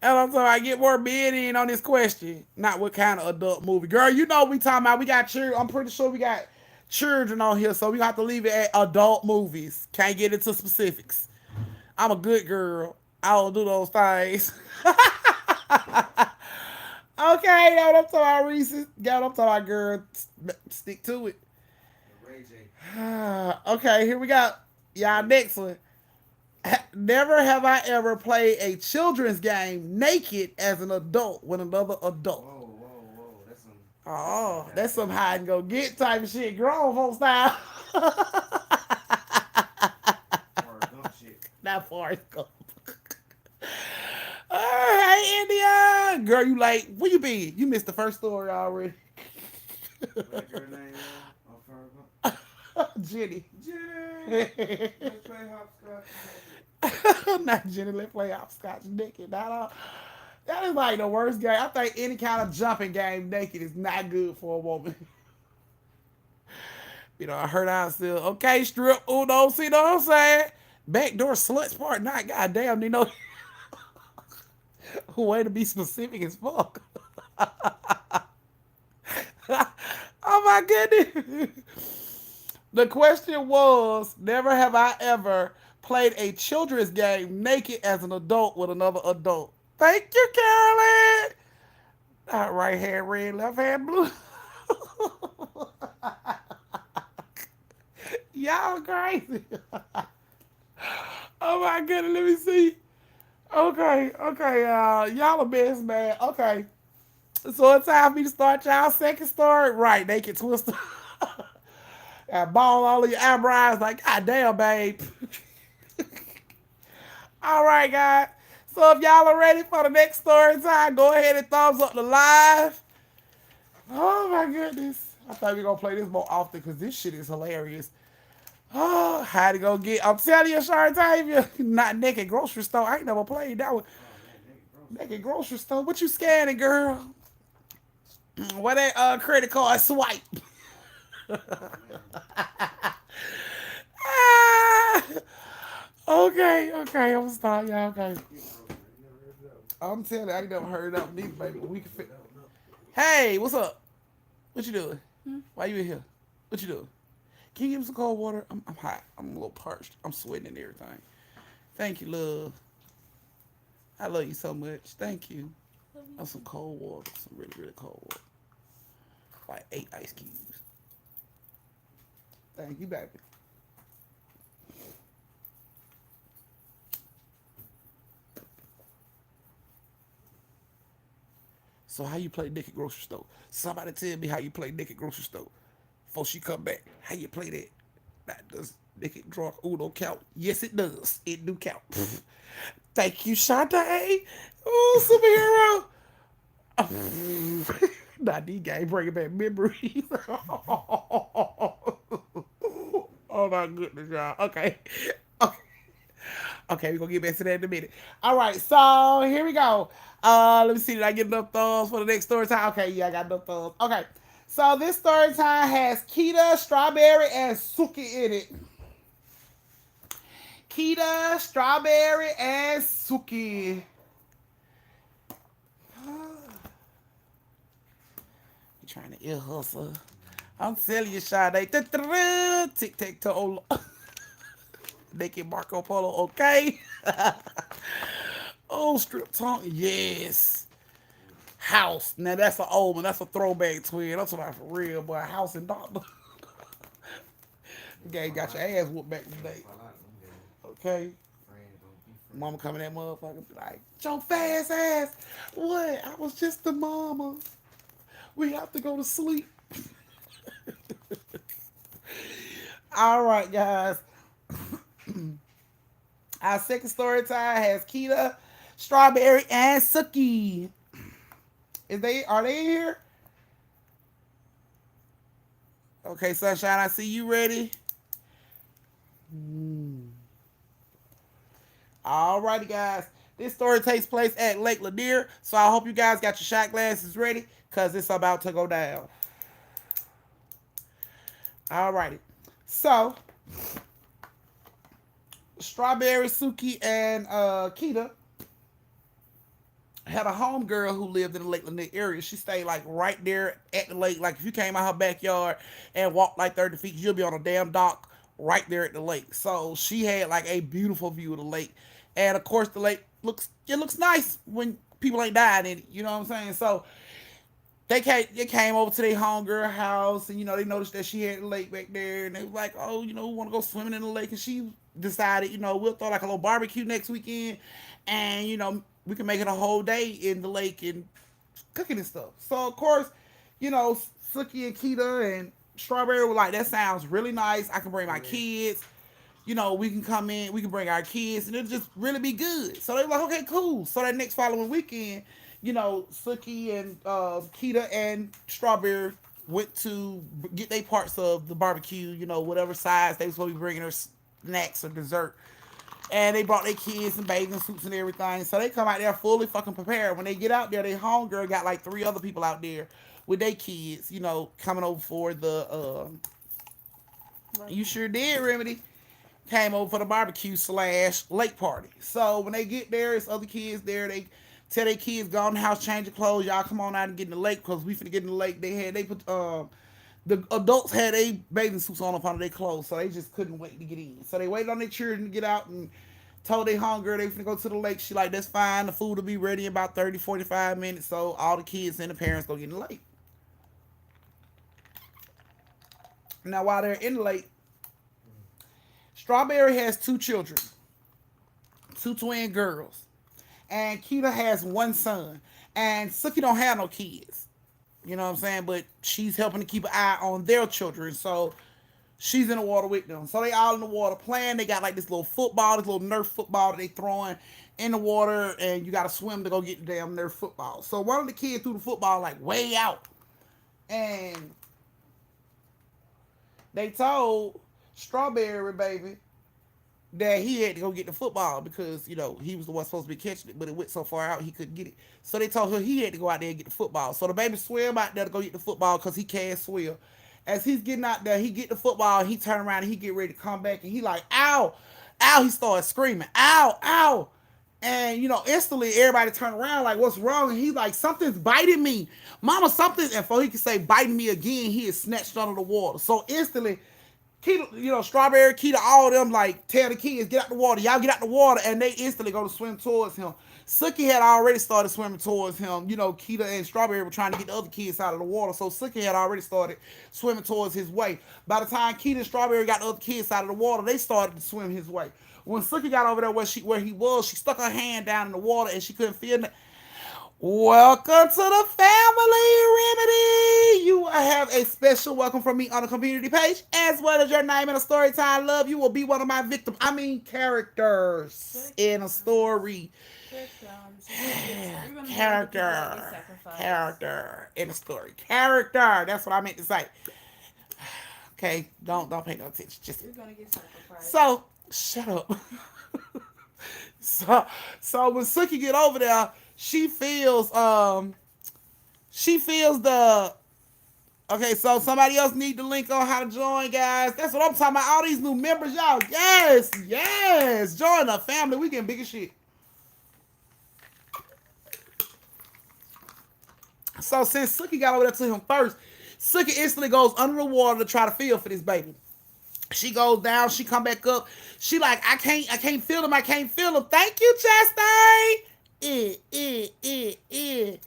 And I'm sorry, I get more men in on this question. Not what kind of adult movie. Girl, you know what we talking about. We got children. I'm pretty sure we got children on here, so we have to leave it at adult movies. Can't get into specifics. I'm a good girl. I don't do those things. Okay, got what I'm talking about, Reese. Got what I'm talking about, girl. Stick to it. Okay, here we go. Y'all, next one. Never have I ever played a children's game naked as an adult with another adult. Whoa. That's some. Oh, that's some hide and go get type of shit. Grown folks style. Forrest Gump shit. Not Forrest Gump. Hey, India. Girl, you late. Where you been? You missed the first story already. What's your name? Forrest Gump. Jenny. Jenny, let's play hopscotch naked. Not Jenny, let's play hopscotch naked. That is like the worst game. I think any kind of jumping game naked is not good for a woman. I heard I still okay, strip uno, see what I'm saying? Backdoor sluts part, not goddamn, way to be specific as fuck. Oh my goodness. The question was, never have I ever played a children's game naked as an adult with another adult. Thank you, Carolyn. Right hand red, left hand blue. Y'all crazy. Oh my goodness, let me see. Okay, y'all the best, man. Okay. So it's time for me to start y'all second story. Right, naked twister. Ball all of your eyebrows like, God damn, babe. All right, guys. So if y'all are ready for the next story time, go ahead and thumbs up the live. Oh my goodness. I thought we were gonna play this more often because this shit is hilarious. Oh, how to go get? I'm telling you, Shartavia, not naked grocery store. I ain't never played that one. Oh man, naked Naked grocery grocery store. What you scanning, girl? Where that credit card swipe? store. Oh man, Ah, okay. I'm gonna start, y'all. Okay. get grocery. You never heard of that one? I'm telling you, I ain't never heard of them neither, baby. We can fit. That one up. Hey, what's up? What you doing? Why you in here? What you doing? Can you give me some cold water? I'm hot. I'm a little parched. I'm sweating and everything. Thank you, love. I love you so much. Thank you. Some cold water. Some really, really cold water. Like 8 ice cubes. Thank you, baby. So how you play naked grocery store? Somebody tell me how you play naked grocery store. Before she come back, how you play that? That does naked drunk Uno count? Yes, it does. It do count. Thank you, Sade. Oh, superhero. Nah, these guys bringing back memories. Oh my goodness, y'all. Okay. Okay. Okay, we're gonna get back to that in a minute. All right, so here we go. Let me see, did I get enough thumbs for the next story time? Okay, yeah, I got enough thumbs. Okay. So this story time has Keta, Strawberry, and Sookie in it. Keta, Strawberry, and Sookie. You trying to ear hustle. I'm telling you, Sade. Tic tac toe. Naked Marco Polo, okay? Oh, strip tongue, yes. House. Now that's an old one. That's a throwback twin. That's what I for real, boy. House and Doctor. Never Gang fall got your out. ass whooped back in the Never day. fall out of them games. Okay? Friends don't be Mama friends. coming that motherfucker be like, your fast ass. What? I was just the mama. We have to go to sleep. All right, guys. Our second story time has Keta, Strawberry, and Sookie. Are they in here? Okay, Sunshine, I see you ready. All righty, guys. This story takes place at Lake Lanier, so I hope you guys got your shot glasses ready, because it's about to go down. All righty. So, Strawberry, Sookie, and Keta had a homegirl who lived in the Lake Lanier area. She stayed like right there at the lake. Like if you came out her backyard and walked like 30 feet, you'll be on a damn dock right there at the lake. So she had like a beautiful view of the lake. And of course the lake looks nice when people ain't dying in it. You know what I'm saying? So they came over to their homegirl house, and they noticed that she had the lake back there, and they was like, oh, we want to go swimming in the lake, and she decided, we'll throw like a little barbecue next weekend, and we can make it a whole day in the lake and cooking and stuff. So of course, Sookie and Keta and Strawberry were like, that sounds really nice. I can bring my kids. We can come in, we can bring our kids, and it'll just really be good. So they were like, okay, cool. So that next following weekend, Sookie and Keta and Strawberry went to get their parts of the barbecue, whatever size they was going to be bringing her snacks or dessert. And they brought their kids in bathing suits and everything. So they come out there fully fucking prepared. When they get out there, they homegirl got like three other people out there with their kids, coming over for the you sure did, Remedy. Came over for the barbecue / lake party. So when they get there, it's other kids there. They tell their kids go in the house, change your clothes. Y'all come on out and get in the lake because we finna get in the lake. They put the adults had a bathing suits on up under their clothes, so they just couldn't wait to get in. So they waited on their children to get out and told their hunger they finna go to the lake. She like, that's fine. The food will be ready in about 30, 45 minutes. So all the kids and the parents go get in the lake. Now while they're in the lake, Strawberry has two children, two twin girls, and Keta has one son. And Sookie don't have no kids. You know what I'm saying? But she's helping to keep an eye on their children. So she's in the water with them. So they all in the water playing. They got like this little football, this little Nerf football that they throwing in the water, and you got to swim to go get the damn Nerf football. So one of the kids threw the football like way out. And they told Strawberry baby that he had to go get the football because, he was the one supposed to be catching it, but it went so far out he couldn't get it. So they told her he had to go out there and get the football. So the baby swam out there to go get the football because he can't swim. As he's getting out there, he get the football, he turn around and he get ready to come back and he like, ow, ow, he started screaming, ow, ow. And, instantly everybody turned around like, what's wrong? And he's like, something's biting me. Mama, something. And before he could say biting me again, he is snatched under the water. So instantly, Keta, Strawberry, Keta, all of them like tell the kids, get out the water. Y'all get out the water. And they instantly go to swim towards him. Sookie had already started swimming towards him. Keta and Strawberry were trying to get the other kids out of the water. So Sookie had already started swimming towards his way. By the time Keta and Strawberry got the other kids out of the water, they started to swim his way. When Sookie got over there where he was, she stuck her hand down in the water and she couldn't feel it. Welcome to the family, Remedy. You have a special welcome from me on the community page, as well as your name in a story time. Love, you will be one of my victims. I mean, characters in a story. Character in a story. Character. That's what I meant to say. Okay, don't pay no attention. Just you're gonna get sacrificed. So shut up. so when Sookie get over there, she feels the okay, so somebody else need the link on how to join, guys. That's what I'm talking about. All these new members, y'all. Yes. Join the family. We getting big as shit. So since Sookie got over there to him first, Sookie instantly goes under the water to try to feel for this baby. She goes down, she come back up. She like, I can't feel him. Thank you, Chastain.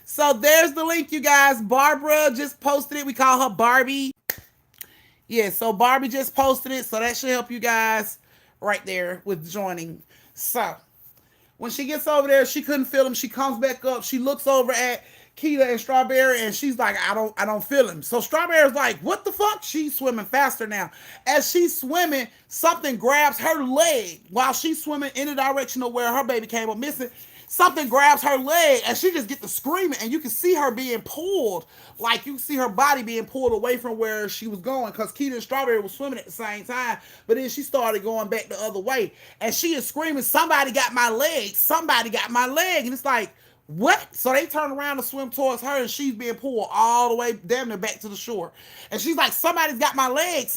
So there's the link, you guys. Barbara just posted it. We call her Barbie. Yeah, so Barbie just posted it. So that should help you guys right there with joining. So when she gets over there, she couldn't feel him. She comes back up. She looks over at Keta and Strawberry, and she's like, I don't feel him. So Strawberry's like, what the fuck? She's swimming faster now. As she's swimming, something grabs her leg while she's swimming in the direction of where her baby came up missing. Something grabs her leg, and she just gets to screaming, and you can see her being pulled, like you see her body being pulled away from where she was going, because Keta and Strawberry was swimming at the same time, but then she started going back the other way, and she is screaming, somebody got my leg, and it's like, what? So they turn around to swim towards her, and she's being pulled all the way damn near back to the shore. And she's like, somebody got my leg.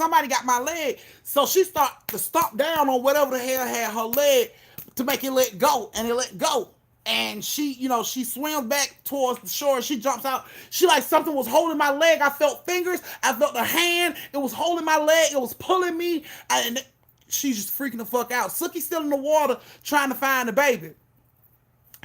So she starts to stomp down on whatever the hell had her leg to make it let go, and it let go. And she swims back towards the shore. She jumps out. She like, something was holding my leg. I felt fingers. I felt a hand. It was holding my leg. It was pulling me. And she's just freaking the fuck out. Sookie's still in the water trying to find the baby.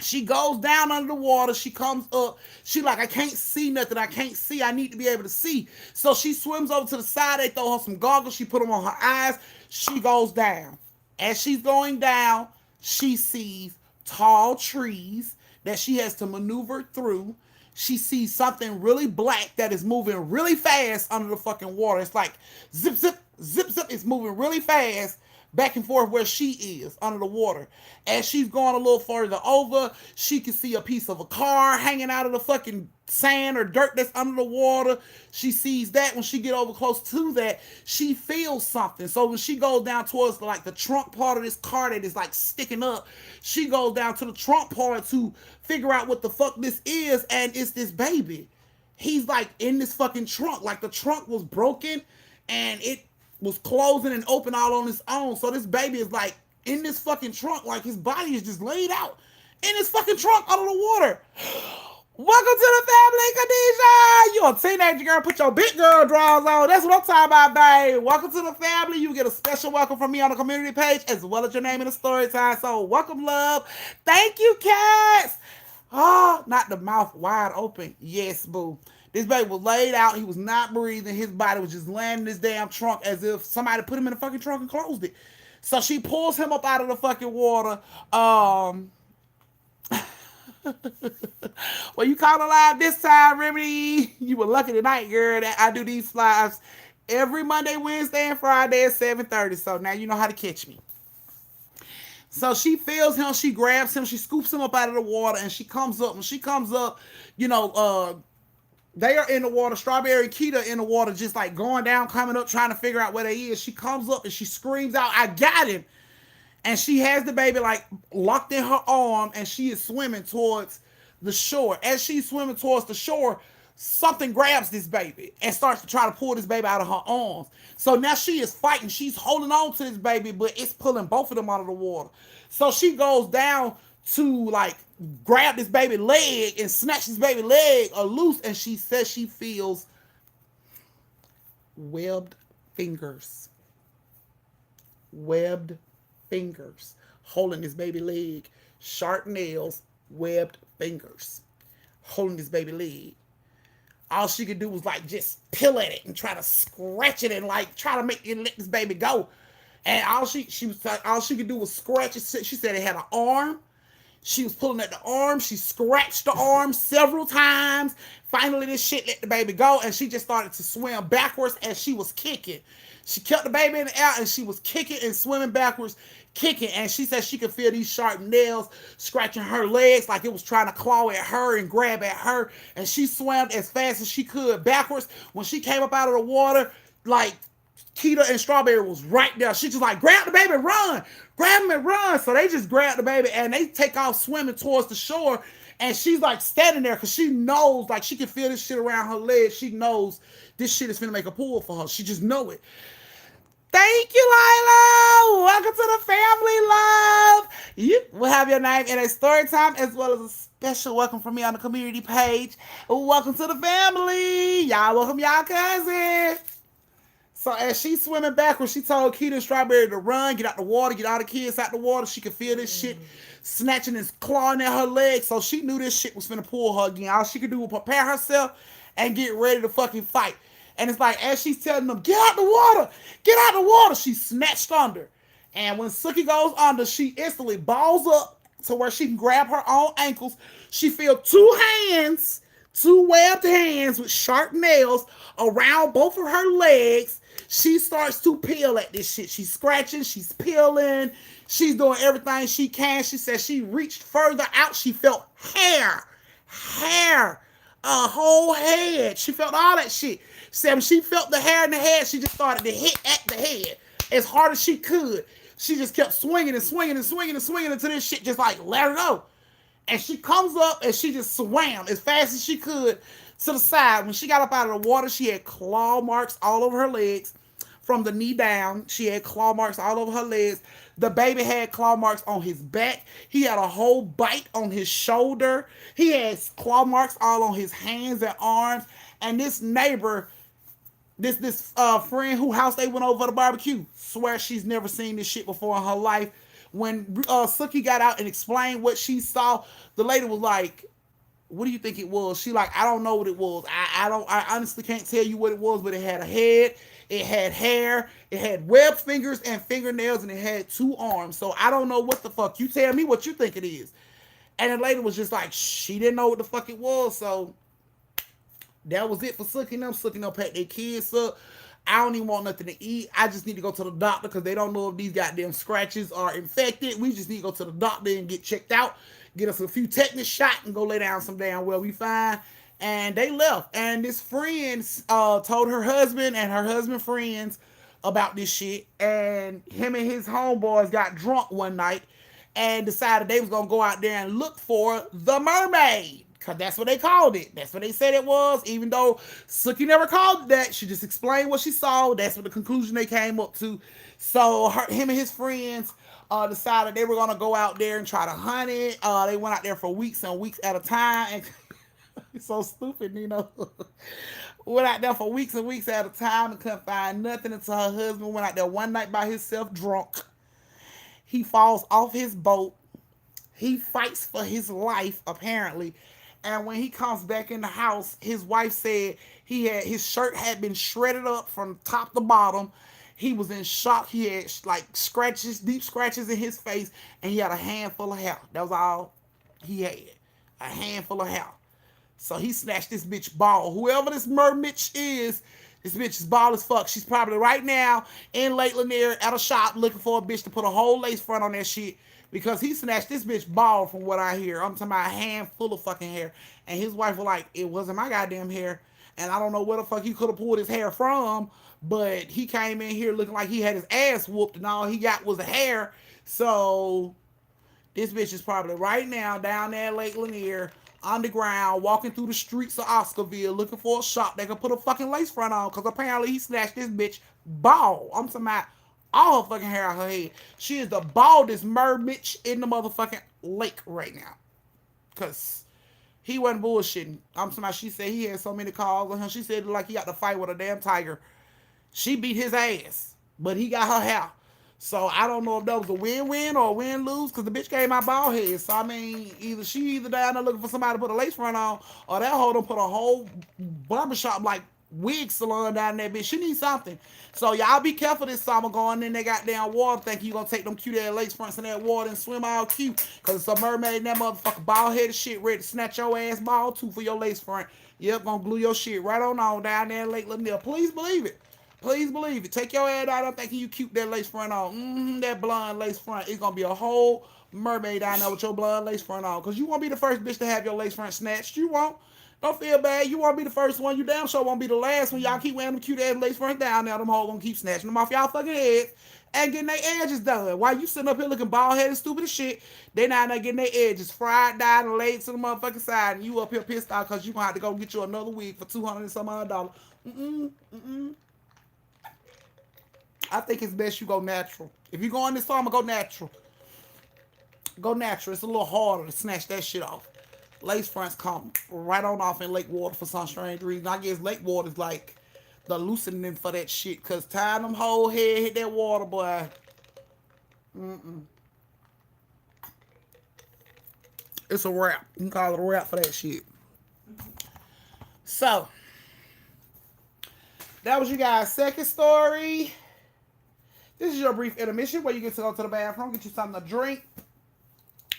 She goes down under the water. She comes up. She like, I can't see nothing. I need to be able to see. So she swims over to the side. They throw her some goggles. She put them on her eyes. She goes down. As she's going down, she sees tall trees that she has to maneuver through. She sees something really black that is moving really fast under the fucking water. It's like zip, zip, zip, zip. It's moving really fast back and forth where she is under the water. As she's going a little further over, she can see a piece of a car hanging out of the fucking sand or dirt that's under the water. She sees that. When she get over close to that, she feels something. So when she goes down towards like the trunk part of this car that is like sticking up, she goes down to the trunk part to figure out what the fuck this is, and it's this baby. He's like in this fucking trunk. Like the trunk was broken and it was closing and open all on its own. So this baby is like in this fucking trunk, like his body is just laid out in this fucking trunk under the water. Welcome to the family, Khadijah. You a teenager girl, put your big girl drawers on. That's what I'm talking about, babe. Welcome to the family. You get a special welcome from me on the community page, as well as your name in the story time. So welcome, love. Thank you, cats. Oh, not the mouth wide open. Yes, boo. This baby was laid out. He was not breathing. His body was just laying in this damn trunk as if somebody put him in the fucking trunk and closed it. So she pulls him up out of the fucking water. Well, you caught alive this time, Remedy. You were lucky tonight, girl, that I do these lives every Monday, Wednesday, and Friday at 7:30. So now you know how to catch me. So she feels him, she grabs him, she scoops him up out of the water, and she comes up. When she comes up, they are in the water. Strawberry and Keta in the water, just like going down, coming up, trying to figure out where they is. She comes up and she screams out, "I got him!" And she has the baby like locked in her arm, and she is swimming towards the shore. As she's swimming towards the shore, something grabs this baby and starts to try to pull this baby out of her arms. So now she is fighting. She's holding on to this baby, but it's pulling both of them out of the water. So she goes down to like grab this baby leg and snatch this baby leg loose, and she says she feels webbed fingers. Webbed fingers holding this baby leg. Sharp nails, webbed fingers holding this baby leg. All she could do was like just peel at it and try to scratch it and like try to make it let this baby go. And all she could do was scratch it. She said it had an arm. She was pulling at the arm. She scratched the arm several times. Finally, this shit let the baby go, and she just started to swim backwards as she was kicking. She kept the baby in the air, and she was kicking and swimming backwards, kicking. And she said she could feel these sharp nails scratching her legs like it was trying to claw at her and grab at her. And she swam as fast as she could backwards. When she came up out of the water, like Keta and Strawberry was right there. She just like, grab the baby, run. Grab him and run. So they just grab the baby and they take off swimming towards the shore. And she's like standing there because she knows, like she can feel this shit around her legs. She knows this shit is finna make a pull for her. She just know it. Thank you, Lila. Welcome to the family, love. You will have your name in a story time as well as a special welcome from me on the community page. Welcome to the family. Y'all welcome y'all cousin. So as she's swimming backwards, she told Keta and Strawberry to run, get out the water, get all the kids out the water. She could feel this shit snatching and clawing at her legs. So she knew this shit was finna pull her again. All she could do was prepare herself and get ready to fucking fight. And it's like, as she's telling them, get out the water, get out the water, she snatched under. And when Sookie goes under, she instantly balls up to where she can grab her own ankles. She feels two webbed hands with sharp nails around both of her legs. She starts to peel at this shit. She's scratching, she's peeling, she's doing everything she can. She says she reached further out. She felt hair, a whole head. She felt all that shit. She said when she felt the hair in the head, she just started to hit at the head as hard as she could. She just kept swinging and swinging and swinging and swinging until this shit just like let her go. And she comes up and she just swam as fast as she could to the side. When she got up out of the water, she had claw marks all over her legs from the knee down. She had claw marks all over her legs. The baby had claw marks on his back. He had a whole bite on his shoulder. He had claw marks all on his hands and arms. And this neighbor, this friend whose house they went over to barbecue, swears she's never seen this shit before in her life. When Sookie got out and explained what she saw, the lady was like, what do you think it was? She like, I don't know what it was. I honestly can't tell you what it was, but it had a head, it had hair, it had webbed fingers and fingernails, and it had two arms. So I don't know what the fuck. You tell me what you think it is. And the lady was just like, she didn't know what the fuck it was. So that was it for Sookie and them. Sookie and them packed their kids up I don't even want nothing to eat. I just need to go to the doctor because they don't know if these goddamn scratches are infected. We just need to go to the doctor and get checked out, get us a few tetanus shot, and go lay down some damn well. We fine. And they left. And this friend told her husband and her husband friends about this shit. And him and his homeboys got drunk one night and decided they was gonna go out there and look for the mermaid. Cause that's what they called it. That's what they said it was. Even though Sookie never called it that, she just explained what she saw. That's what the conclusion they came up to. So him and his friends decided they were gonna go out there and try to hunt it. They went out there for weeks and weeks at a time. And it's so stupid, Nino. Went out there for weeks and weeks at a time and couldn't find nothing until her husband went out there one night by himself drunk. He falls off his boat. He fights for his life, apparently. And when he comes back in the house, his wife said his shirt had been shredded up from top to bottom. He was in shock. He had like scratches, deep scratches in his face, and he had a handful of hair. That was all he had. A handful of hair. So he snatched this bitch ball. Whoever this mermitch is, this bitch is ball as fuck. She's probably right now in Lake Lanier at a shop looking for a bitch to put a whole lace front on that shit. Because he snatched this bitch ball from what I hear. I'm talking about a handful of fucking hair. And his wife was like, it wasn't my goddamn hair. And I don't know where the fuck he could have pulled his hair from. But he came in here looking like he had his ass whooped and all he got was a hair. So this bitch is probably right now down there at Lake Lanier, underground, walking through the streets of Oscarville, looking for a shop that can put a fucking lace front on. Because apparently he snatched this bitch ball. I'm talking about all her fucking hair out her head. She is the baldest mermitch in the motherfucking lake right now. Because he wasn't bullshitting. I'm talking about, she said he had so many calls on him. She said like he got to fight with a damn tiger. She beat his ass. But he got her hair. So I don't know if that was a win-win or a win-lose because the bitch gave my bald head. So I mean, either down there looking for somebody to put a lace front on, or that hoe done put a whole barbershop like wig salon down there, bitch. She needs something. So y'all be careful this summer going in that goddamn water. Think you gonna take them cute ass lace fronts in that water and swim all cute. Cause it's a mermaid in that motherfucker bald headed shit ready to snatch your ass ball too for your lace front. Yep, gonna glue your shit right on down there in Lake Lanier. Please believe it. Please believe it. Take your head out. I'm thinking you cute that lace front on. That blonde lace front. It's going to be a whole mermaid down there with your blonde lace front on. Because you won't be the first bitch to have your lace front snatched. You won't. Don't feel bad. You won't be the first one. You damn sure won't be the last one. Y'all keep wearing them cute ass lace fronts down there. Them hoes going to keep snatching them off y'all fucking heads and getting their edges done. While you sitting up here looking bald headed, stupid as shit, they now getting their edges fried, dyed, and laid to the motherfucking side. And you up here pissed off because you going to have to go get you another wig for $200 and some odd dollars. I think it's best you go natural. If you go in this summer, go natural. Go natural. It's a little harder to snatch that shit off. Lace fronts come right on off in lake water for some strange reason. I guess lake water is like the loosening for that shit. Cause time them whole head hit that water, boy. It's a wrap. You can call it a wrap for that shit. So that was you guys' second story. This is your brief intermission where you get to go to the bathroom, get you something to drink,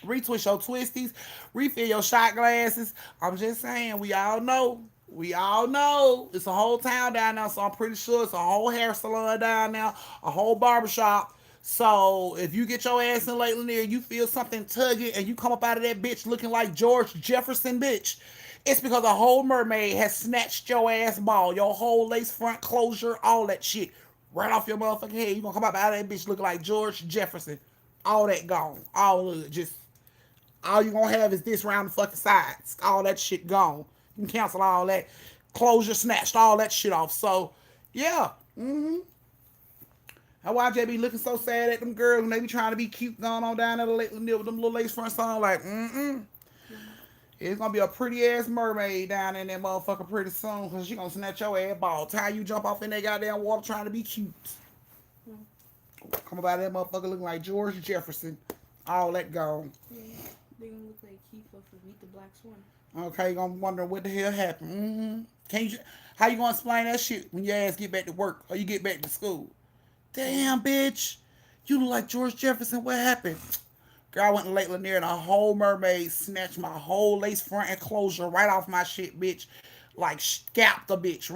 retwist your twisties, refill your shot glasses. I'm just saying, we all know. It's a whole town down there, so I'm pretty sure it's a whole hair salon down there, a whole barbershop. So if you get your ass in Lake Lanier, you feel something tugging, and you come up out of that bitch looking like George Jefferson, bitch, it's because a whole mermaid has snatched your ass ball, your whole lace front closure, all that shit. Right off your motherfucking head. You gonna come up out of that bitch looking like George Jefferson. All that gone. All of it. Just, all you gonna have is this round the fucking sides. All that shit gone. You can cancel all that. Closure snatched all that shit off. So, yeah. That's why I be looking so sad at them girls when they be trying to be cute going on down there with them little lace fronts on. Like, It's gonna be a pretty ass mermaid down in that motherfucker pretty soon, cause she gonna snatch your ass ball. Time you jump off in that goddamn water trying to be cute. Come about that motherfucker looking like George Jefferson. All that gone. Yeah, they gonna look like Kiefer for Meet the Black Swan. Okay, you gonna wonder what the hell happened. Can you? How you gonna explain that shit when your ass get back to work or you get back to school? Damn, bitch, you look like George Jefferson. What happened? Girl, I went to Lake Lanier and a whole mermaid snatched my whole lace front and closure right off my shit, bitch. like scalped the bitch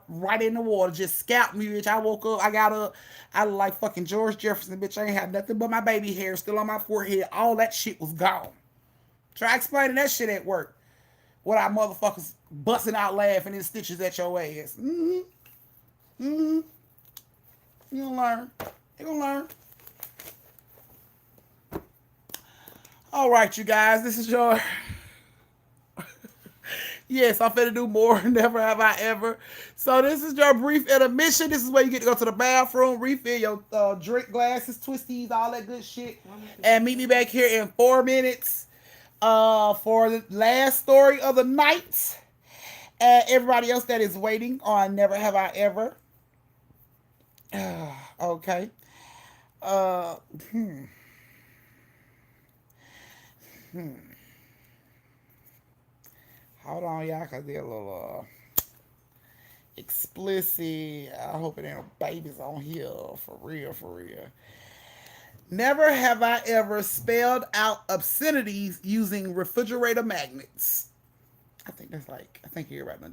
right in the water, just scalped me, bitch. I woke up, I got up, I look like fucking George Jefferson, bitch. I ain't had nothing but my baby hair still on my forehead. All that shit was gone. Try explaining that shit at work. What our motherfuckers busting out laughing in stitches at your ass. You gonna learn. You gonna learn. All right, you guys, this is your. Yes, I'm finna do more. Never have I ever. So this is your brief intermission. This is where you get to go to the bathroom, refill your drink glasses, twisties, all that good shit, and meet me back here in 4 minutes for the last story of the night. And everybody else that is waiting on Never Have I Ever. Okay. Uh, hmm. Hold on, y'all, because they're a little explicit. I hope it ain't no babies on here. For real, for real. Never have I ever spelled out obscenities using refrigerator magnets. I think everybody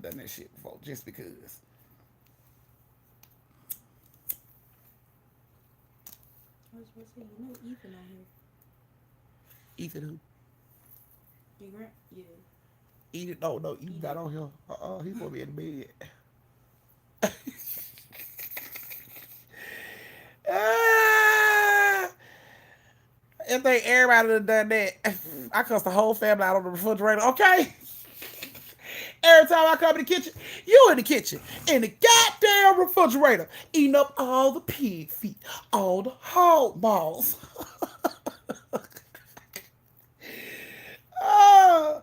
done that shit before, just because. I was supposed to say, you know Ethan on here. Ethan who? Your grand, yeah. Ethan, no, Ethan not on here. He's gonna be in bed. Ah, I think everybody done done that. I cuss the whole family out on the refrigerator. Okay. Every time I come in the kitchen, you in the kitchen, in the goddamn refrigerator, eating up all the pig feet, all the hog balls. Oh.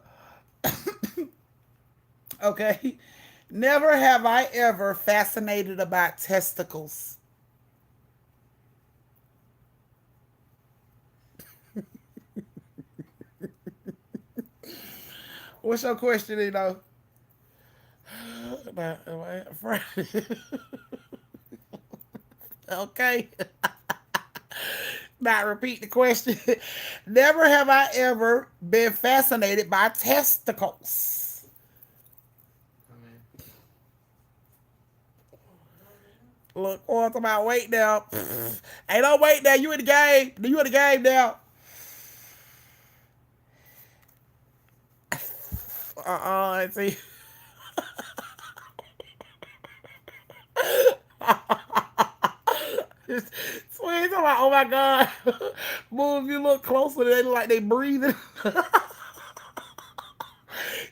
Okay. Never have I ever fascinated about testicles. What's your question, you know? Okay. Not repeat the question. Never have I ever been fascinated by testicles. Look, talking about weight now. Ain't no weight now. You in the game. You in the game now. Let's see. Twins, I'm like, oh my god. Move, you look closer, they look like they breathing.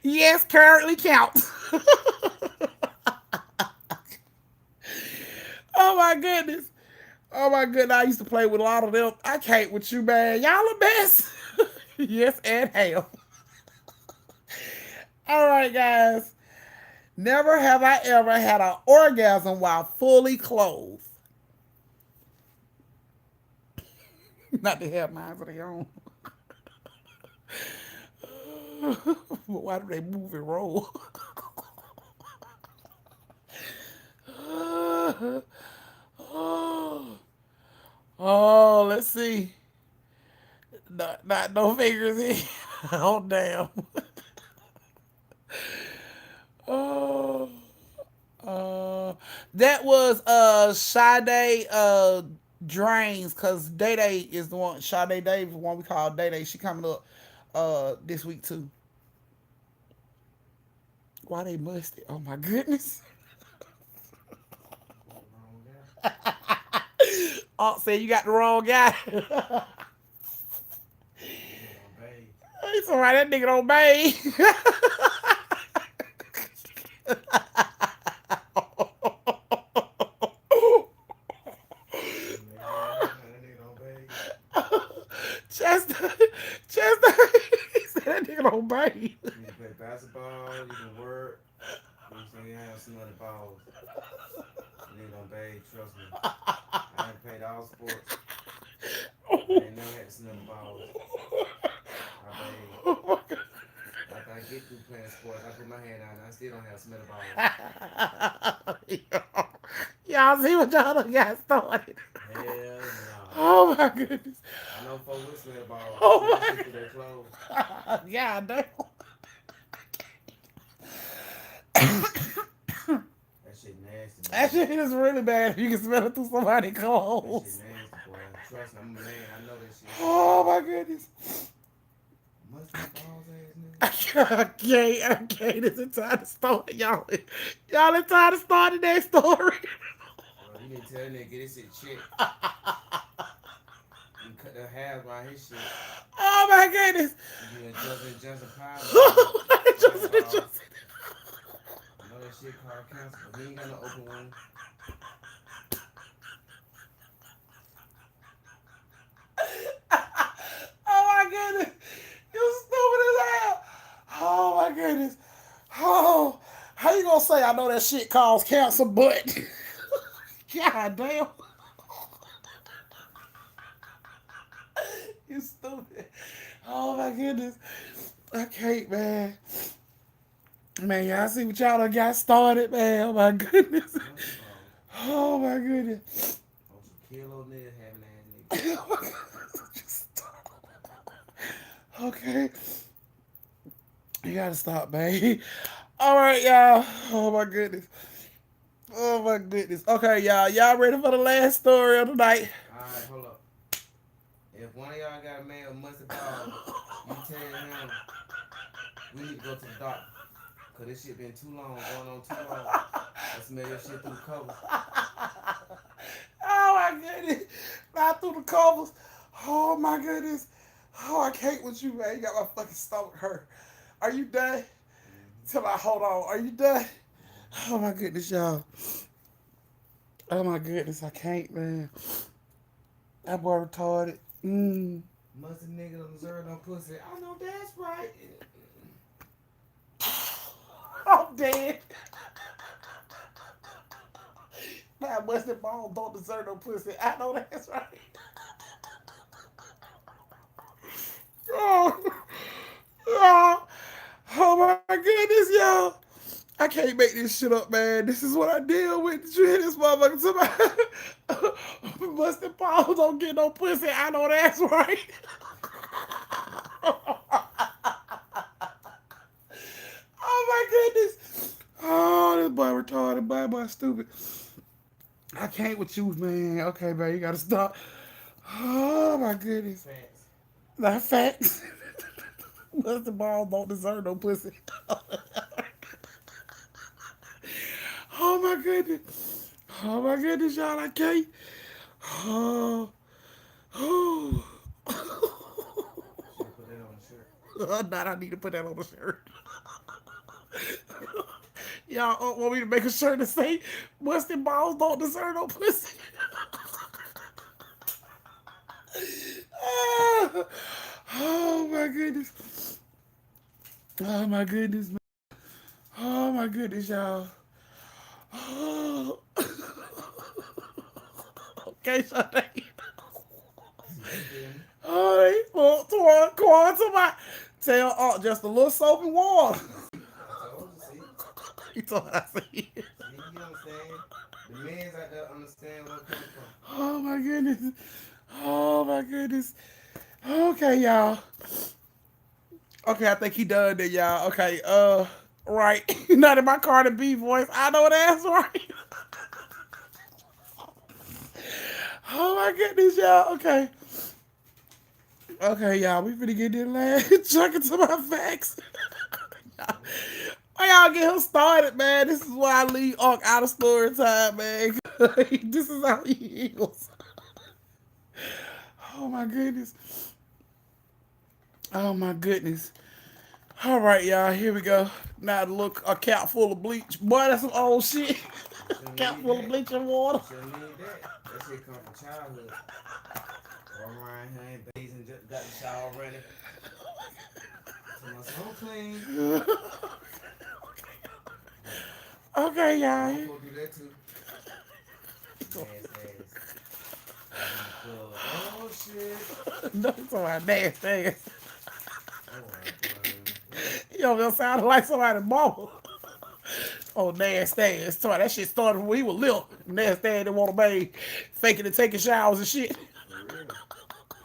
Yes, currently counts. Oh my goodness. Oh my goodness. I used to play with a lot of them. I can't with you, man. Y'all the best. Yes, and hell. All right, guys. Never have I ever had an orgasm while fully clothed. Not to have minds of their own. But why do they move and roll? Oh, let's see. Not no fingers in. Oh damn. Oh, that was Sade Drains, cause Day Day is the one. Sade Dave is the one we call Day Day. She coming up this week too. Why they musty? Oh my goodness. Aunt said you got the wrong guy. He's alright, that nigga don't bathe. Chester, he said that nigga don't bathe. You can play basketball, you can work. You know what I'm saying? You have some other balls. You ain't gonna bathe, trust me. I done played all sports. I ain't never had to smell the balls. I bathe. After I get through playing sports, I put my hand out and I still don't have smell the balls. Y'all see what y'all done got started? Hell no. Oh my goodness. I know folks will smell the balls. Oh See my through their clothes. Yeah, damn. That shit is really bad if you can smell it through somebody's That shit clothes. nasty, boy. Trust me, I'm a man. I know that shit. That shit Oh nasty. my goodness. Musty balls ass nigga. I can't. It's time to start, y'all. Y'all it's time to start that story. Well, you need to tell that nigga get his shit checked. You cut the halves around his shit. Oh my goodness. You be adjusting Johnson Pie balls, Johnson balls. I know that shit called cancer, but he ain't got no open wound. Oh my goodness. You stupid as hell. Oh my goodness. Oh, how you gonna say I know that shit causes cancer, but God damn. You stupid. Oh my goodness. I can't, man. Man, y'all see what y'all done got started, man. Oh my goodness. Musty balls. Oh my goodness. On some kilo nigga having ass nigga. Okay. You gotta stop, babe. All right, y'all. Oh my goodness. Oh my goodness. Okay, y'all. Y'all ready for the last story of the night? Alright, hold up. If one of y'all got a man with musty balls, you tell him we need to go to the doctor. Cause this shit been too long, going on too long. I smell your shit through the covers. Oh my goodness. Not through the covers. Oh my goodness. Oh, I can't with you, man. You got my fucking stomach hurt. Are you done? Till I hold on. Are you done? Oh my goodness, y'all. Oh my goodness, I can't, man. That boy retarded. Musty nigga don't deserve no pussy. I know that's right. I'm dead. My busted balls don't deserve no pussy. I know that's right. Oh, oh, oh my goodness, y'all. I can't make this shit up, man. This is what I deal with. Did you hear this motherfucker? Somebody busted balls don't get no pussy. I know that's right. Oh my goodness. Oh, this boy retarded. Boy stupid. I can't with you, man. Okay, man, you gotta stop. Oh my goodness. Facts. Not facts. Busted balls don't deserve no pussy. Oh my goodness. Oh my goodness, y'all. I can't. Oh. Oh. Should have put that on the shirt. Not I need to put that on the shirt. Y'all want me to make a shirt that say busted balls don't deserve no pussy. Oh my goodness. Oh my goodness, man. Oh my goodness, y'all. Oh. Okay, Sade. You feel me? Oh, Quan, somebody tell just a little soap and water. See? I told you, see? He told I see. See, you understand? The men's out there understand where I'm coming from. Oh my goodness. Oh my goodness. Okay, y'all. Okay, I think he done that, y'all. Okay, right. Not in my Cardi B voice. I know that's right. Oh my goodness, y'all. Okay. Okay, y'all. We finna get this last chunk into my facts. Why y'all get him started, man? This is why I leave Ark out of story time, man. This is how he heals. Oh my goodness. Oh my goodness. All right, y'all. Here we go. Now to look a cap full of bleach. Boy, that's some old shit. You shouldn't Cap need full of that. bleach and water. You shouldn't need that. That shit come from childhood. Walk around here ain't bathing, just got the shower running. So my so clean. Okay, I'm y'all. supposed to do that too. Nasty ass. In the club. Oh shit. No, it's my nasty ass. Alright, boy. You know, sounded like somebody's mama. Oh, nasty ass. Sorry, that shit started when we were little. Nasty ass didn't want to bathe. Faking and taking showers and shit. For real.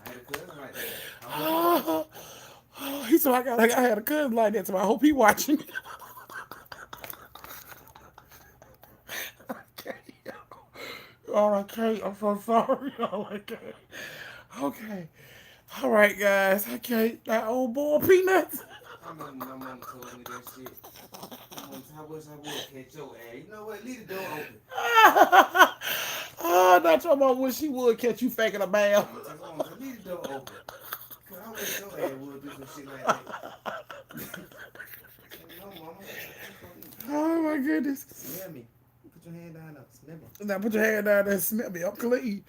I had a cousin like that. I hope he watching. Oh, he said I had a cousin like that, so I hope he watching. Okay. All right, Kate. I'm so sorry. All right, Kate. Okay. All right, guys. Okay, that old boy peanuts. I remember my mama told me that shit. My mama said, I wish I would catch your ass. You know what? Leave the door open. Oh, not your mom wish she would catch you faking a bath. Mama said, leave the door open. Cause I wish your ass would do some shit like that. I said, no, mama. I'm gonna Oh my goodness. smell me. Put your hand down there. Smell me. Now put your hand down there and smell me. I'm clean.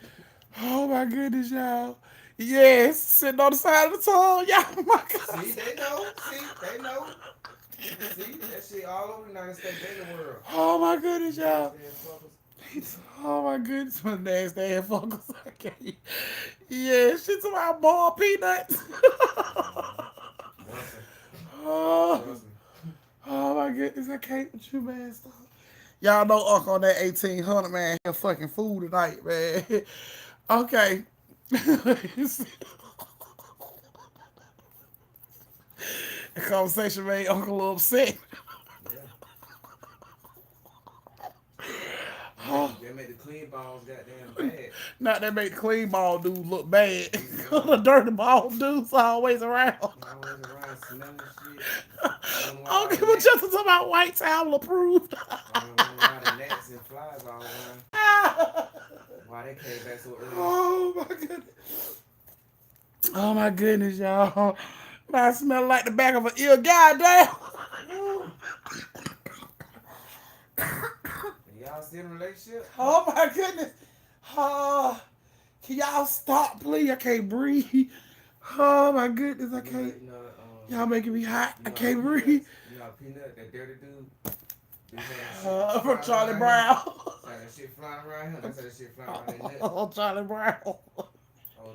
Oh my goodness, y'all. Yes, sitting on the side of the tongue. Y'all, oh my See, God. they know. See, they know. See, that shit all over the United States, they the world. Oh my goodness, y'all. Nasty ass fuckers. Oh my goodness, my nasty ass fuckers. Okay. Yeah, shit's about boiled peanuts. Trust me. oh, Trust me. oh my goodness, I can't with you, man. Stop. Y'all know Uncle on that 1800, man. He fucking food tonight, man. Okay. The conversation made Uncle a little upset. Yeah. They made the clean balls goddamn bad. Not that make the clean ball dude look bad. Mm-hmm. The dirty ball dude's always around. They always around smelling shit. Running around Okay, the but gnats. just talking about white towel approved. Running around the gnats and flies all around. Why they came back so early? Oh my goodness. Oh my goodness, y'all. I smell like the back of an ear. Goddamn. Woo. Y'all still in a relationship? Oh my goodness. Oh, can y'all stop, please? I can't breathe. Oh my goodness, I can't. Y'all making me hot. I can't breathe. You know, Peanut, that dirty dude. From Charlie Brown. That shit flying around him. That's how that shit flying around their nuts. Oh, Charlie Brown. Oh,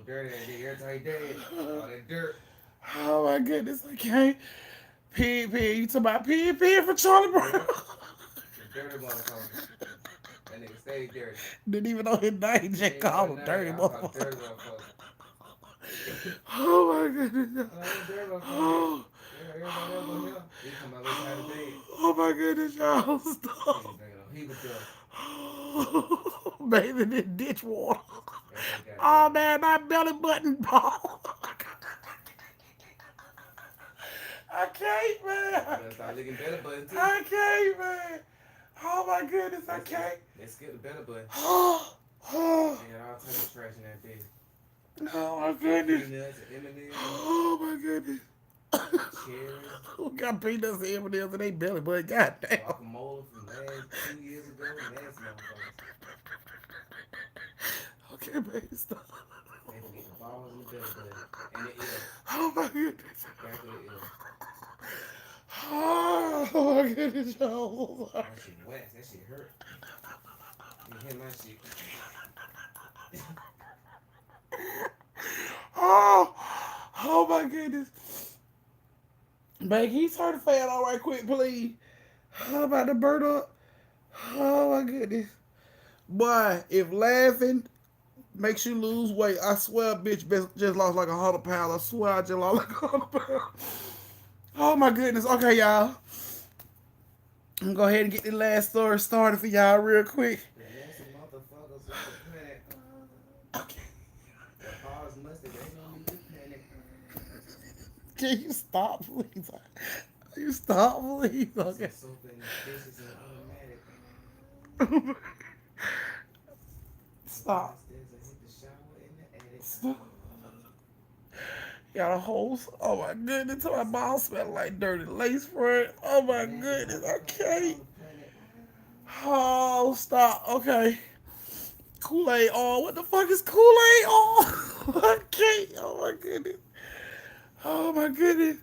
dirty that dick. Every time he dead, all that dirt. Oh my goodness, I can't. P. You talking about P for Charlie Brown? The dirty motherfucker. That nigga stay dirty. Didn't even know his name. Just called him dirty motherfucker. Dirty motherfucker. Oh my goodness. Dirty motherfucker. Oh. Everybody else on here. He come out inside the bed. Oh my goodness, y'all. Stop. He was just. Baby, this ditch water. Oh man, my belly button ball. I can't, man. Start licking belly button too. I can't, man. Oh my goodness, I can't. They skipped the belly button. Oh, They got all types of trash in that bitch. oh my goodness. Peanuts and M&M's, Oh my goodness. cherries, Who got peanuts and M&M's in their belly button? Goddamn. guacamole from last 2 years ago. Nasty motherfuckers. Okay, baby, stop. They forget the balls and the belly button. And the ear. Oh my goodness. Back of the ear. Oh my goodness, y'all. That shit wax. That shit hurt. You hit my shit. Oh my goodness. Babe, can you turn the fan on right quick, please? How about the bird up? Oh my goodness. Boy, if laughing makes you lose weight, I swear, bitch, just lost like 100 pounds. I swear I just lost like 100 pounds. Oh my goodness. Okay, y'all. I'm gonna go ahead and get the last story started for y'all real quick. The nasty motherfuckers on the planet. Okay. The bars mustard. They don't need to panic. Can you stop, please? You stop, please. Okay. Some soap and dishes and automatic. Stop. Downstairs, I hit the shower in the attic. Stop. Got a hose. Oh my goodness. My mouth smell like dirty lace front. Oh my goodness. I can't. Oh, stop. Okay. Kool-Aid on. What the fuck is Kool-Aid on? I can't. Oh my goodness. Oh my goodness.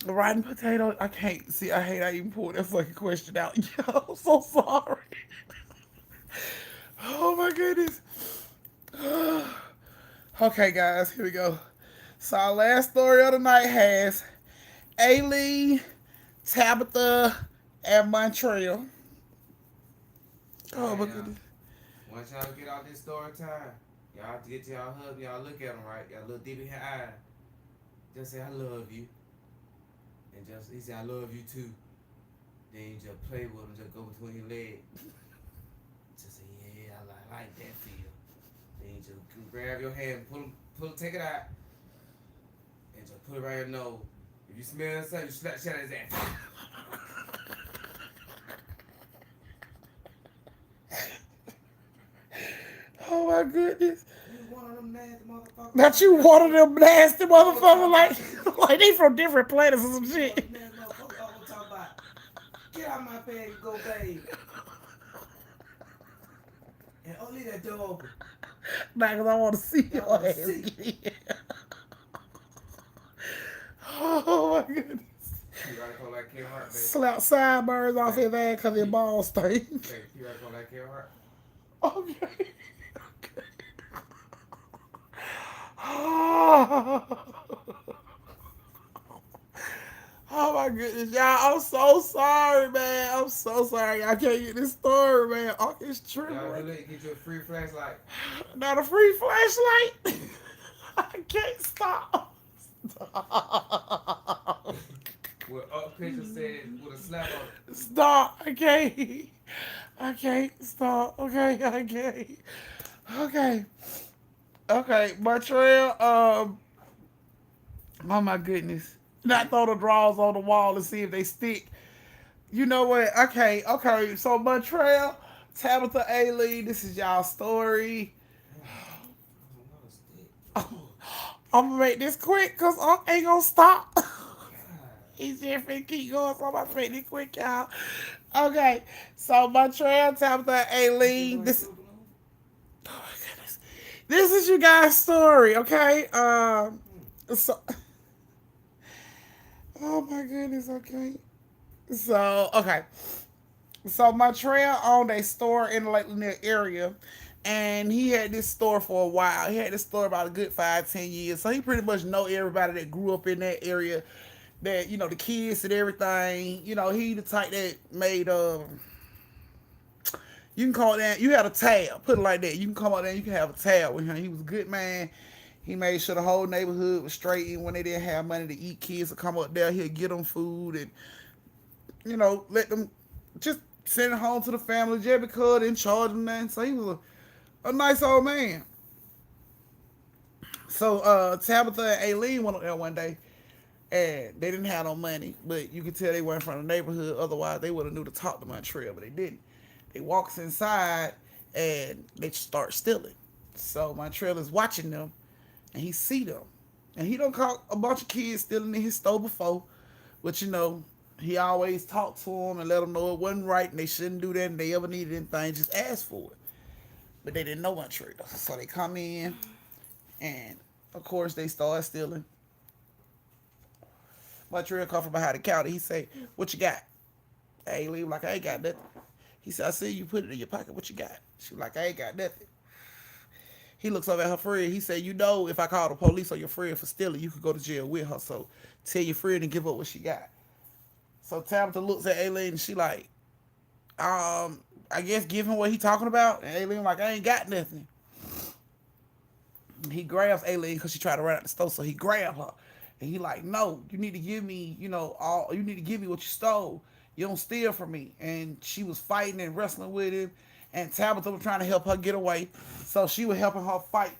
Rotten potato. I can't. See, I hate I even pulled that fucking question out. Yo, I'm so sorry. Oh my goodness. Okay, guys, here we go. So our last story of the night has Aileen, Tabitha, and Montrel. Oh my goodness. Once y'all get out this story time, y'all have to get to y'all husband, y'all look at him right, y'all look deep in his eye. Just say, I love you. And just, he say, I love you too. Then you just play with him, just go between your legs. just say, yeah, I like that feel. Then you just grab your hand, take it out, and just put it right in your nose. If you smell something, you slap the shit out of his ass. Oh my goodness. You one of them nasty motherfuckers. Not you one of them nasty motherfuckers like they from different planets or some You one of shit. them nasty motherfuckers always talk about, get out my bed and go bathe. And only that door open. Nah, cause I want to see I your want to ass see. get in. Oh my goodness. You gotta call like Kevin Hart, baby. Slap sideburns off his ass because his balls stink. Hey, you gotta call like Kevin Hart. Okay. Oh my goodness, y'all. I'm so sorry, man. I'm so sorry. I can't get this story, man. Oh, it's true. Y'all really get you a free flashlight. Not a free flashlight. I can't stop. Stop. With up picture said with a slap on it. Stop. I can't. I can't stop. Okay, I can't. Okay. Okay, Montrel, oh my goodness. Not throw the drawers on the wall and see if they stick. You know what? Okay, okay. So Montrel, Tabitha, Aileen, this is y'all story. Another stick. I'm gonna make this quick because I ain't gonna stop. God. He's just finna keep going, so I'm gonna make this quick, y'all. Okay, so Montrel, Tabitha, Aileen, this. Oh my goodness, this is you guys' story, okay? So. Oh my goodness, okay. So, okay. So Montrel owned a store in the Lake Lanier area, and he had this store for a while. He had this store about a good 5, 10 years. So he pretty much know everybody that grew up in that area. That the kids and everything. He the type that made you can call that. You had a tab. Put it like that. You can come out there and you can have a tab with him. He was a good man. He made sure the whole neighborhood was straight. And when they didn't have money to eat, kids would come up there. He'd get them food and let them just send it home to the family just because they didn't charge them nothing. So he was a nice old man. So Tabitha and Aileen went up there one day and they didn't have no money, but you could tell they weren't from the neighborhood. Otherwise, they would have knew to talk to Montrel, but they didn't. They walks inside and they start stealing. So Montrel is watching them and he see them. And he don't caught a bunch of kids stealing in his store before, but he always talked to them and let them know it wasn't right and they shouldn't do that and they ever needed anything, just ask for it. But they didn't know Montrel. So they come in and of course they start stealing. Montrel come from behind the counter. He say, "What you got?" Aileen like, "I ain't got nothing." He said, "I see you put it in your pocket. What you got?" She was like, "I ain't got nothing." He looks over at her friend. He said, "If I call the police on your friend for stealing, you could go to jail with her. So tell your friend to give up what she got." So Tabitha looks at Aileen and she like, I guess give him what he talking about. And Aileen like, "I ain't got nothing." He grabs Aileen because she tried to run out the store. So he grabbed her. And he like, "No, you need to give me, you need to give me what you stole. You don't steal from me." And she was fighting and wrestling with him. And Tabitha was trying to help her get away. So she was helping her fight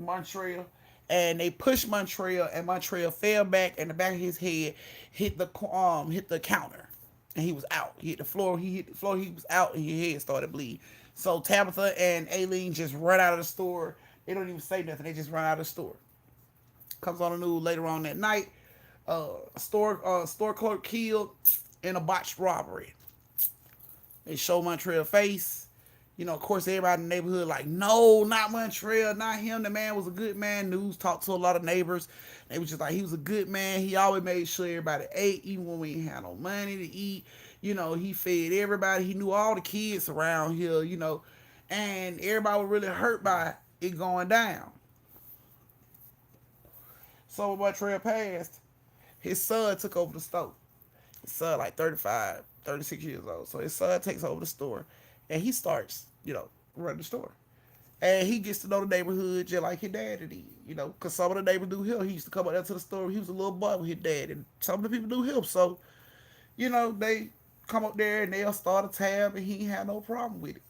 Montrel. And they pushed Montrel and Montrel fell back and the back of his head hit the counter. And he was out. He hit the floor, he was out and his head started bleeding. So Tabitha and Aileen just run out of the store. They don't even say nothing, they just run out of the store. Comes on the news later on that night. Store clerk killed in a botched robbery. They show Montrel's face. Of course, everybody in the neighborhood like, "No, not Montrel, not him. The man was a good man." News talked to a lot of neighbors. They was just like, he was a good man. He always made sure everybody ate, even when we ain't had no money to eat. He fed everybody. He knew all the kids around here, and everybody was really hurt by it going down. So when Montrel passed, his son took over the store. His son like 35, 36 years old. So his son takes over the store and he starts, running the store. And he gets to know the neighborhood just like his dad did, because some of the neighbors knew him. He used to come up there to the store. He was a little boy with his dad, and some of the people knew him. So, they come up there and they'll start a tab, and he ain't had no problem with it.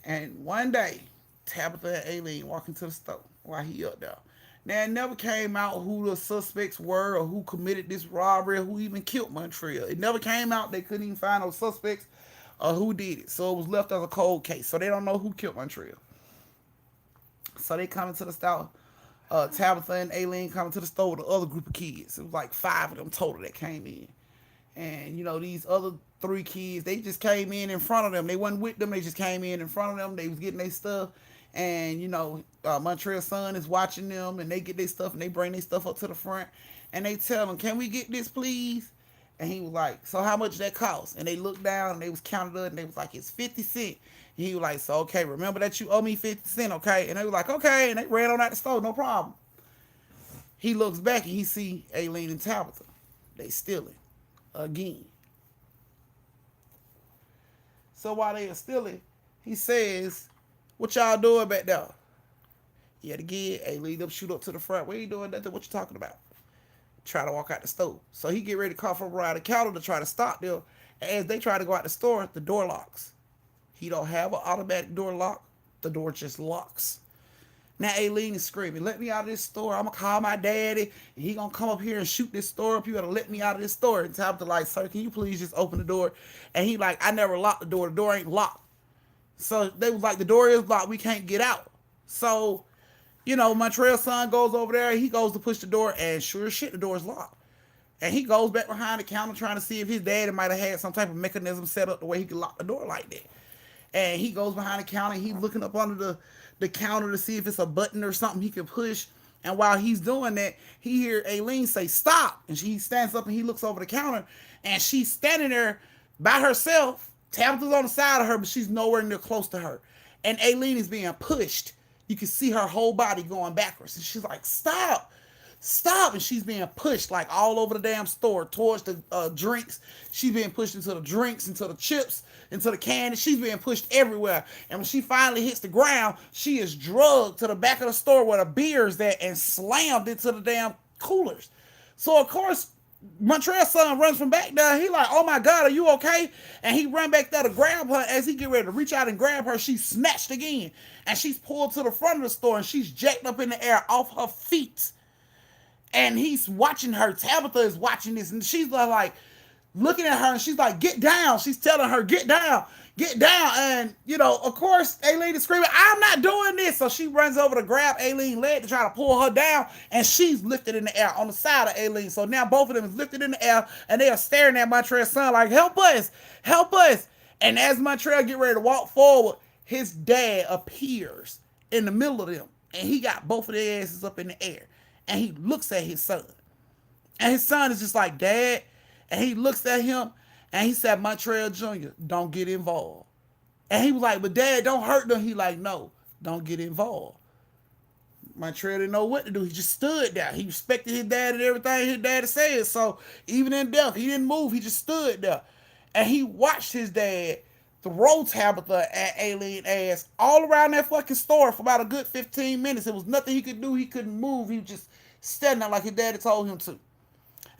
And one day, Tabitha and Aileen walk into the store while he up there. Now, it never came out who the suspects were or who committed this robbery or who even killed Montrel. It never came out. They couldn't even find no suspects or who did it. So it was left as a cold case. So they don't know who killed Montrel. So they come into the store. Tabitha and Aileen come into the store with the other group of kids. It was like 5 of them total that came in. And these other 3 kids, they just came in front of them. They wasn't with them. They just came in front of them. They was getting their stuff. And Montrel's son is watching them, and they get their stuff and they bring their stuff up to the front, and they tell him, "Can we get this, please?" And he was like, "So how much that cost?" And they looked down and they was counted up and they was like, "It's 50 cents." And he was like, "So okay, remember that you owe me 50 cents, okay?" And they was like, "Okay," and they ran on out the store, no problem. He looks back and he see Aileen and Tabitha. They stealing again. So while they are stealing, he says, "What y'all doing back there?" Yet again, Aileen up shoot up to the front. "We ain't doing nothing. What you talking about?" Try to walk out the store. So he get ready to come from around the counter to try to stop them. And as they try to go out the store, the door locks. He don't have an automatic door lock. The door just locks. Now Aileen is screaming, "Let me out of this store. I'm going to call my daddy. And he going to come up here and shoot this store up. You got to let me out of this store." And Tabitha like, "Sir, can you please just open the door?" And he like, "I never locked the door. The door ain't locked." So they was like, "The door is locked. We can't get out." So Montrel's son goes over there. He goes to push the door, and sure as shit, the door is locked. And he goes back behind the counter trying to see if his daddy might have had some type of mechanism set up the way he could lock the door like that. And he goes behind the counter. He's looking up under the counter to see if it's a button or something he can push. And while he's doing that, he hears Aileen say, "Stop." And he stands up and he looks over the counter. And she's standing there by herself. Tabitha's on the side of her, but she's nowhere near close to her. And Aileen is being pushed. You can see her whole body going backwards. And she's like, "Stop. Stop." And she's being pushed like all over the damn store towards the drinks. She's being pushed into the drinks, into the chips, into the candy. She's being pushed everywhere. And when she finally hits the ground, she is drugged to the back of the store where the beer is at and slammed into the damn coolers. So, of course, Montrel's son runs from back there. He like, "Oh my God, are you okay?" And he run back there to grab her. As he get ready to reach out and grab her, she's snatched again. And she's pulled to the front of the store and she's jacked up in the air off her feet. And he's watching her. Tabitha is watching this and she's like looking at her and she's like, "Get down." She's telling her, "Get down, get down." And, of course, Aileen is screaming, "I'm not doing this." So she runs over to grab Aileen's leg to try to pull her down. And she's lifted in the air on the side of Aileen. So now both of them is lifted in the air and they are staring at Montrel's son like, "Help us, help us." And as Montrel get ready to walk forward, his dad appears in the middle of them. And he got both of their asses up in the air. And he looks at his son. And his son is just like, "Dad." And he looks at him and he said, "Montrel Jr., don't get involved." And he was like, "But Dad, don't hurt them." He like, "No, don't get involved." Montrel didn't know what to do. He just stood there. He respected his dad and everything his dad said. So even in death, he didn't move. He just stood there. And he watched his dad throw Tabitha at Aileen ass all around that fucking store for about a good 15 minutes. There was nothing he could do. He couldn't move. He was just standing there like his daddy told him to.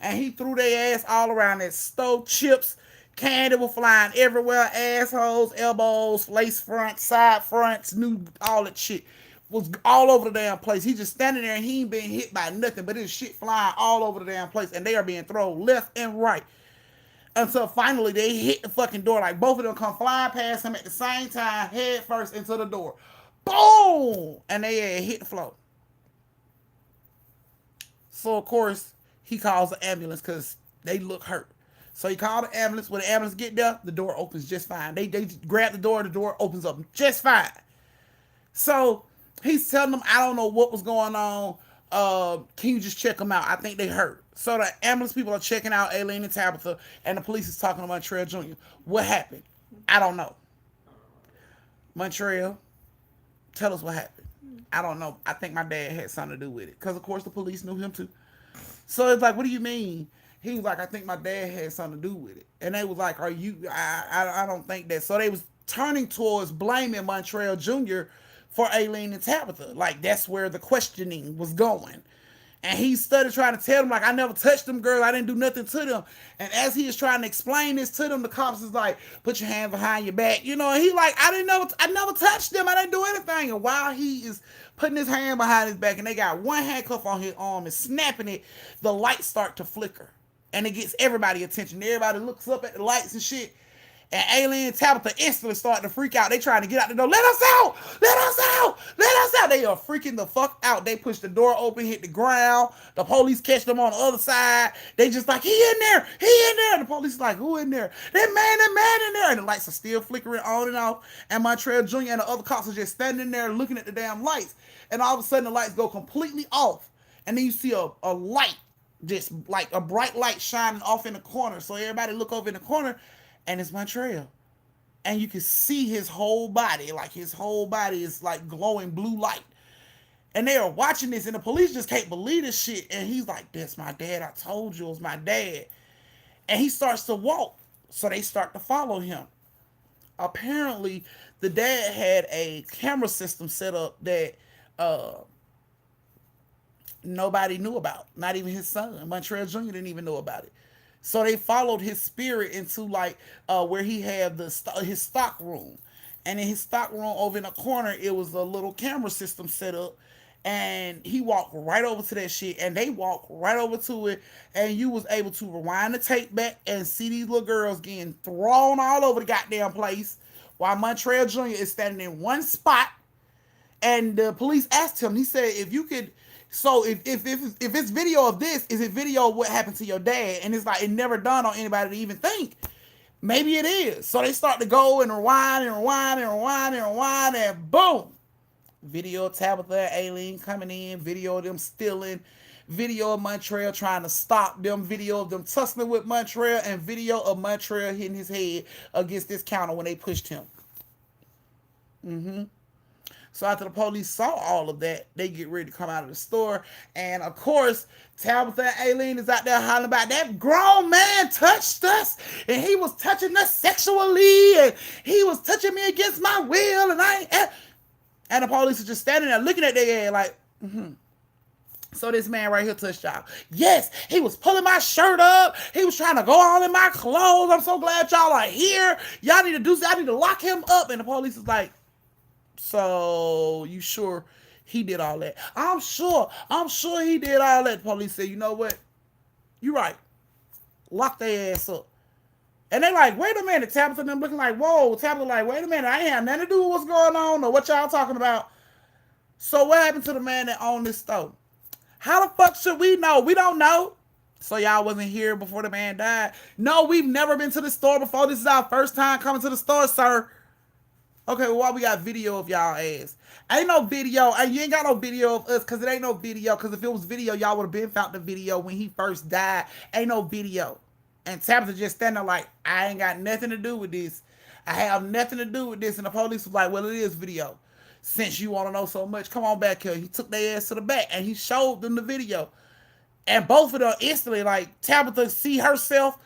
And he threw their ass all around that store. Chips, candy were flying everywhere. Assholes, elbows, lace fronts, side fronts, new, all that shit was all over the damn place. He just standing there and he ain't being hit by nothing, but his shit flying all over the damn place. And they are being thrown left and right. Until finally they hit the fucking door. Like both of them come flying past him at the same time, head first into the door. Boom! And they hit the floor. So of course, he calls the ambulance because they look hurt. So he called the ambulance. When the ambulance get there, the door opens just fine. They grab the door opens up just fine. So he's telling them, "I don't know what was going on. Can you just check them out? I think they hurt." So the ambulance people are checking out Aileen and Tabitha, and the police is talking to Montrel Jr. What happened? "I don't know." "Montrel, tell us what happened." "I don't know. I think my dad had something to do with it." Because, of course, the police knew him, too. So it's like, "What do you mean?" He was like, "I think my dad had something to do with it." And they was like, "Are you, I don't think that." So they was turning towards blaming Montrel Jr. for Aileen and Tabitha. Like, that's where the questioning was going. And he started trying to tell them, like, I never touched them girls. I didn't do nothing to them. And as he is trying to explain this to them, the cops is like, put your hand behind your back. You know, and he like, I never touched them. I didn't do anything. And while he is putting his hand behind his back and they got one handcuff on his arm and snapping it, the lights start to flicker. And it gets everybody attention. Everybody looks up at the lights and shit. And Aileen and Tabitha instantly starting to freak out. They trying to get out the door. Let us out! Let us out! Let us out! They are freaking the fuck out. They push the door open, hit the ground. The police catch them on the other side. They just like, he in there! He in there! The police is like, who in there? That man in there! And the lights are still flickering on and off. And Montrel Jr. and the other cops are just standing there looking at the damn lights. And all of a sudden the lights go completely off. And then you see a light, just like a bright light shining off in the corner. So everybody look over in the corner. And it's Montrel. And you can see his whole body. Like his whole body is like glowing blue light. And they are watching this and the police just can't believe this shit. And he's like, that's my dad. I told you it was my dad. And he starts to walk. So they start to follow him. Apparently, the dad had a camera system set up that nobody knew about. Not even his son. Montrel Jr. didn't even know about it. So they followed his spirit into like where he had his stock room. And in his stock room over in the corner, it was a little camera system set up. And he walked right over to that shit. And they walked right over to it. And you was able to rewind the tape back and see these little girls getting thrown all over the goddamn place. While Montrel Jr. is standing in one spot. And the police asked him, he said, if you could... So if it's video of this, is it video of what happened to your dad? And it's like, it never dawned on anybody to even think. Maybe it is. So they start to go and rewind and rewind and rewind and rewind and boom. Video of Tabitha and Aileen coming in. Video of them stealing. Video of Montrel trying to stop them. Video of them tussling with Montrel. And video of Montrel hitting his head against this counter when they pushed him. So after the police saw all of that, they get ready to come out of the store. And of course, Tabitha and Aileen is out there hollering about that grown man touched us. And he was touching us sexually. And he was touching me against my will. And the police are just standing there looking at their ass like, So this man right here touched y'all. Yes, he was pulling my shirt up. He was trying to go all in my clothes. I'm so glad y'all are here. Y'all need to do something. I need to lock him up. And the police is like, so you sure he did all that? I'm sure he did all that. The police said, you know what? You right. Lock their ass up. And they like, wait a minute. Tabitha and them looking like, whoa. Tabitha like, wait a minute. I ain't have nothing to do with what's going on or what y'all talking about. So what happened to the man that owned this store? How the fuck should we know? We don't know. So y'all wasn't here before the man died? No, we've never been to the store before. This is our first time coming to the store, sir. Okay, well, why we got video of y'all ass? Ain't no video. And you ain't got no video of us because it ain't no video. Because if it was video, y'all would have been found the video when he first died. Ain't no video. And Tabitha just standing there like, I ain't got nothing to do with this. I have nothing to do with this. And the police was like, well, it is video. Since you want to know so much, come on back here. He took their ass to the back and he showed them the video. And both of them instantly, like, Tabitha see herself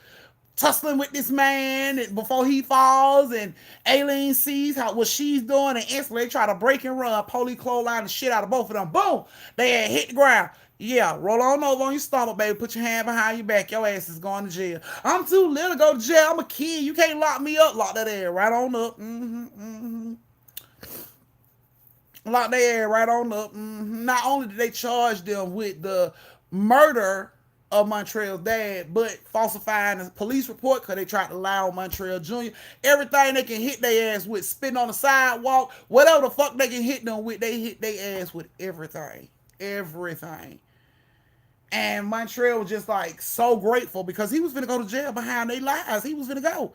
tussling with this man before he falls, and Aileen sees what she's doing, and instantly they try to break and run. Police clothesline the shit out of both of them. Boom! They had hit the ground. Yeah, roll on over on your stomach, baby. Put your hand behind your back. Your ass is going to jail. I'm too little to go to jail. I'm a kid. You can't lock me up. Lock that ass right on up. Lock their ass right on up. Not only did they charge them with the murder of Montrel's dad, but falsifying the police report because they tried to lie on Montrel Jr. Everything they can hit their ass with, spitting on the sidewalk, whatever the fuck they can hit them with, they hit their ass with everything. Everything. And Montrel was just like so grateful because he was finna go to jail behind their lies. He was finna go.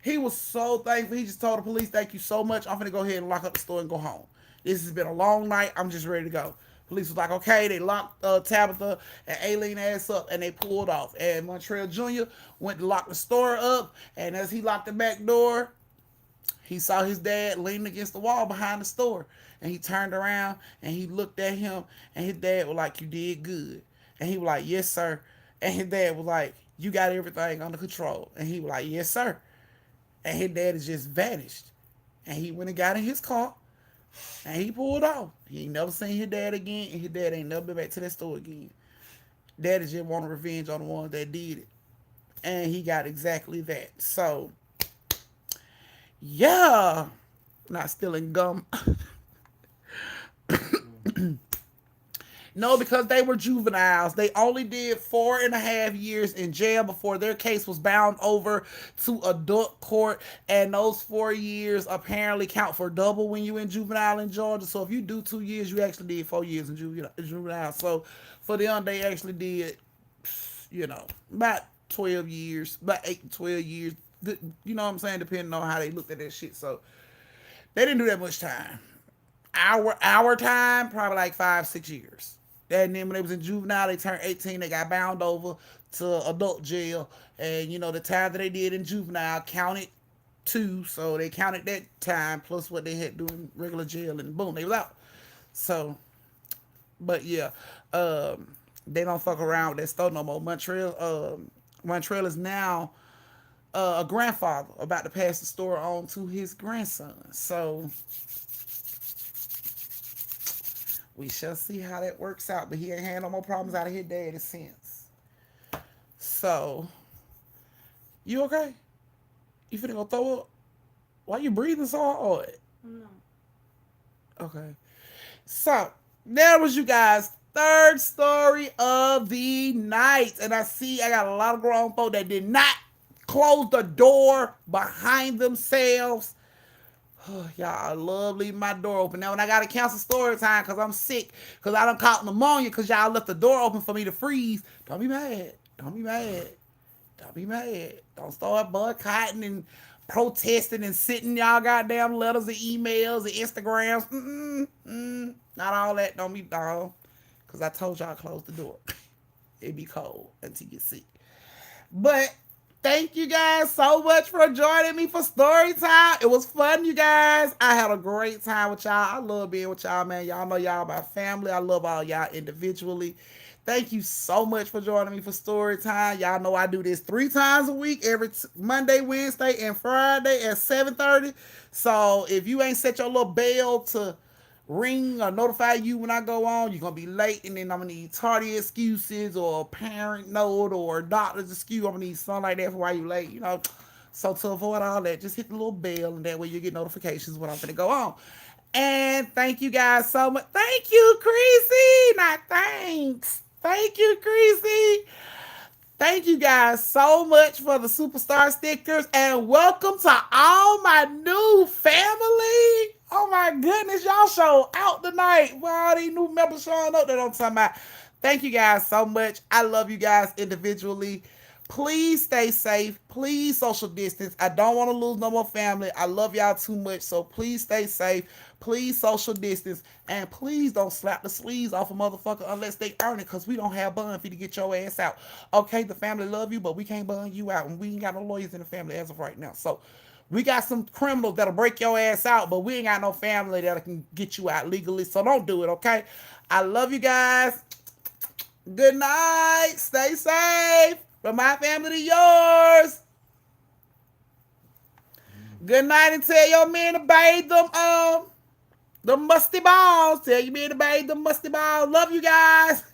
He was so thankful. He just told the police, thank you so much. I'm finna go ahead and lock up the store and go home. This has been a long night. I'm just ready to go. Police was like, okay. They locked Tabitha and Aileen ass up and they pulled off. And Montrel Jr. went to lock the store up. And as he locked the back door, he saw his dad leaning against the wall behind the store. And he turned around and he looked at him. And his dad was like, you did good. And he was like, yes, sir. And his dad was like, you got everything under control. And he was like, yes, sir. And his dad has just vanished. And he went and got in his car. And he pulled off. He ain't never seen his dad again, and his dad ain't never been back to that store again. Daddy just wanted revenge on the ones that did it. And he got exactly that. So, yeah. Not stealing gum. Mm. No, because they were juveniles. They only did 4.5 years in jail before their case was bound over to adult court. And those 4 years apparently count for double when you in juvenile in Georgia. So if you do 2 years, you actually did 4 years in juvenile. So for them, they actually did, about 12 years, about 8 to 12 years. You know what I'm saying? Depending on how they looked at that shit. So they didn't do that much time. Our time, probably like 5, 6 years. And then when they was in juvenile, they turned 18. They got bound over to adult jail, and the time that they did in juvenile counted too. So they counted that time plus what they had doing regular jail, and boom, they was out. So, but yeah, they don't fuck around with that stuff no more. Montrel is now a grandfather, about to pass the store on to his grandson. So we shall see how that works out. But he ain't had no more problems out of his daddy since. So, you okay? You finna go throw up? Why you breathing so hard? No. Okay. So, there was you guys' third story of the night. And I see I got a lot of grown folk that did not close the door behind themselves. Y'all, I love leaving my door open. Now, when I got to cancel story time because I'm sick, because I done caught pneumonia, because y'all left the door open for me to freeze, don't be mad. Don't be mad. Don't be mad. Don't start boycotting and protesting and sitting y'all goddamn letters and emails and Instagrams. Not all that. Don't be dog. Because I told y'all close the door. It be cold until you get sick. But thank you guys so much for joining me for story time. It was fun, you guys. I had a great time with y'all. I love being with y'all, man. Y'all know y'all my family. I love all y'all individually. Thank you so much for joining me for story time. Y'all know I do this 3 times a week, every Monday, Wednesday, and Friday at 7:30. So if you ain't set your little bell to ring or notify you when I go on, you're gonna be late, and then I'm gonna need tardy excuses or a parent note or a doctor's excuse. I'm gonna need something like that for why you late. So to avoid all that, just hit the little bell, and that way you get notifications when I'm gonna go on. And thank you guys so much. Thank you, Creasy. Not thanks. Thank you, Creasy. Thank you guys so much for the superstar stickers, and welcome to all my new family. Oh my goodness, y'all show out tonight. Well, all these new members showing up that I'm talking about. Thank you guys so much. I love you guys individually. Please stay safe. Please social distance. I don't want to lose no more family. I love y'all too much. So please stay safe. Please social distance. And please don't slap the sleeves off a motherfucker unless they earn it, because we don't have bun for you to get your ass out. Okay, the family love you, but we can't bun you out. And we ain't got no lawyers in the family as of right now. So we got some criminals that'll break your ass out, but we ain't got no family that can get you out legally. So don't do it, okay? I love you guys. Good night. Stay safe. From my family to yours. Good night, and tell your men to bathe them musty balls. Tell your men to bathe them musty balls. Love you guys.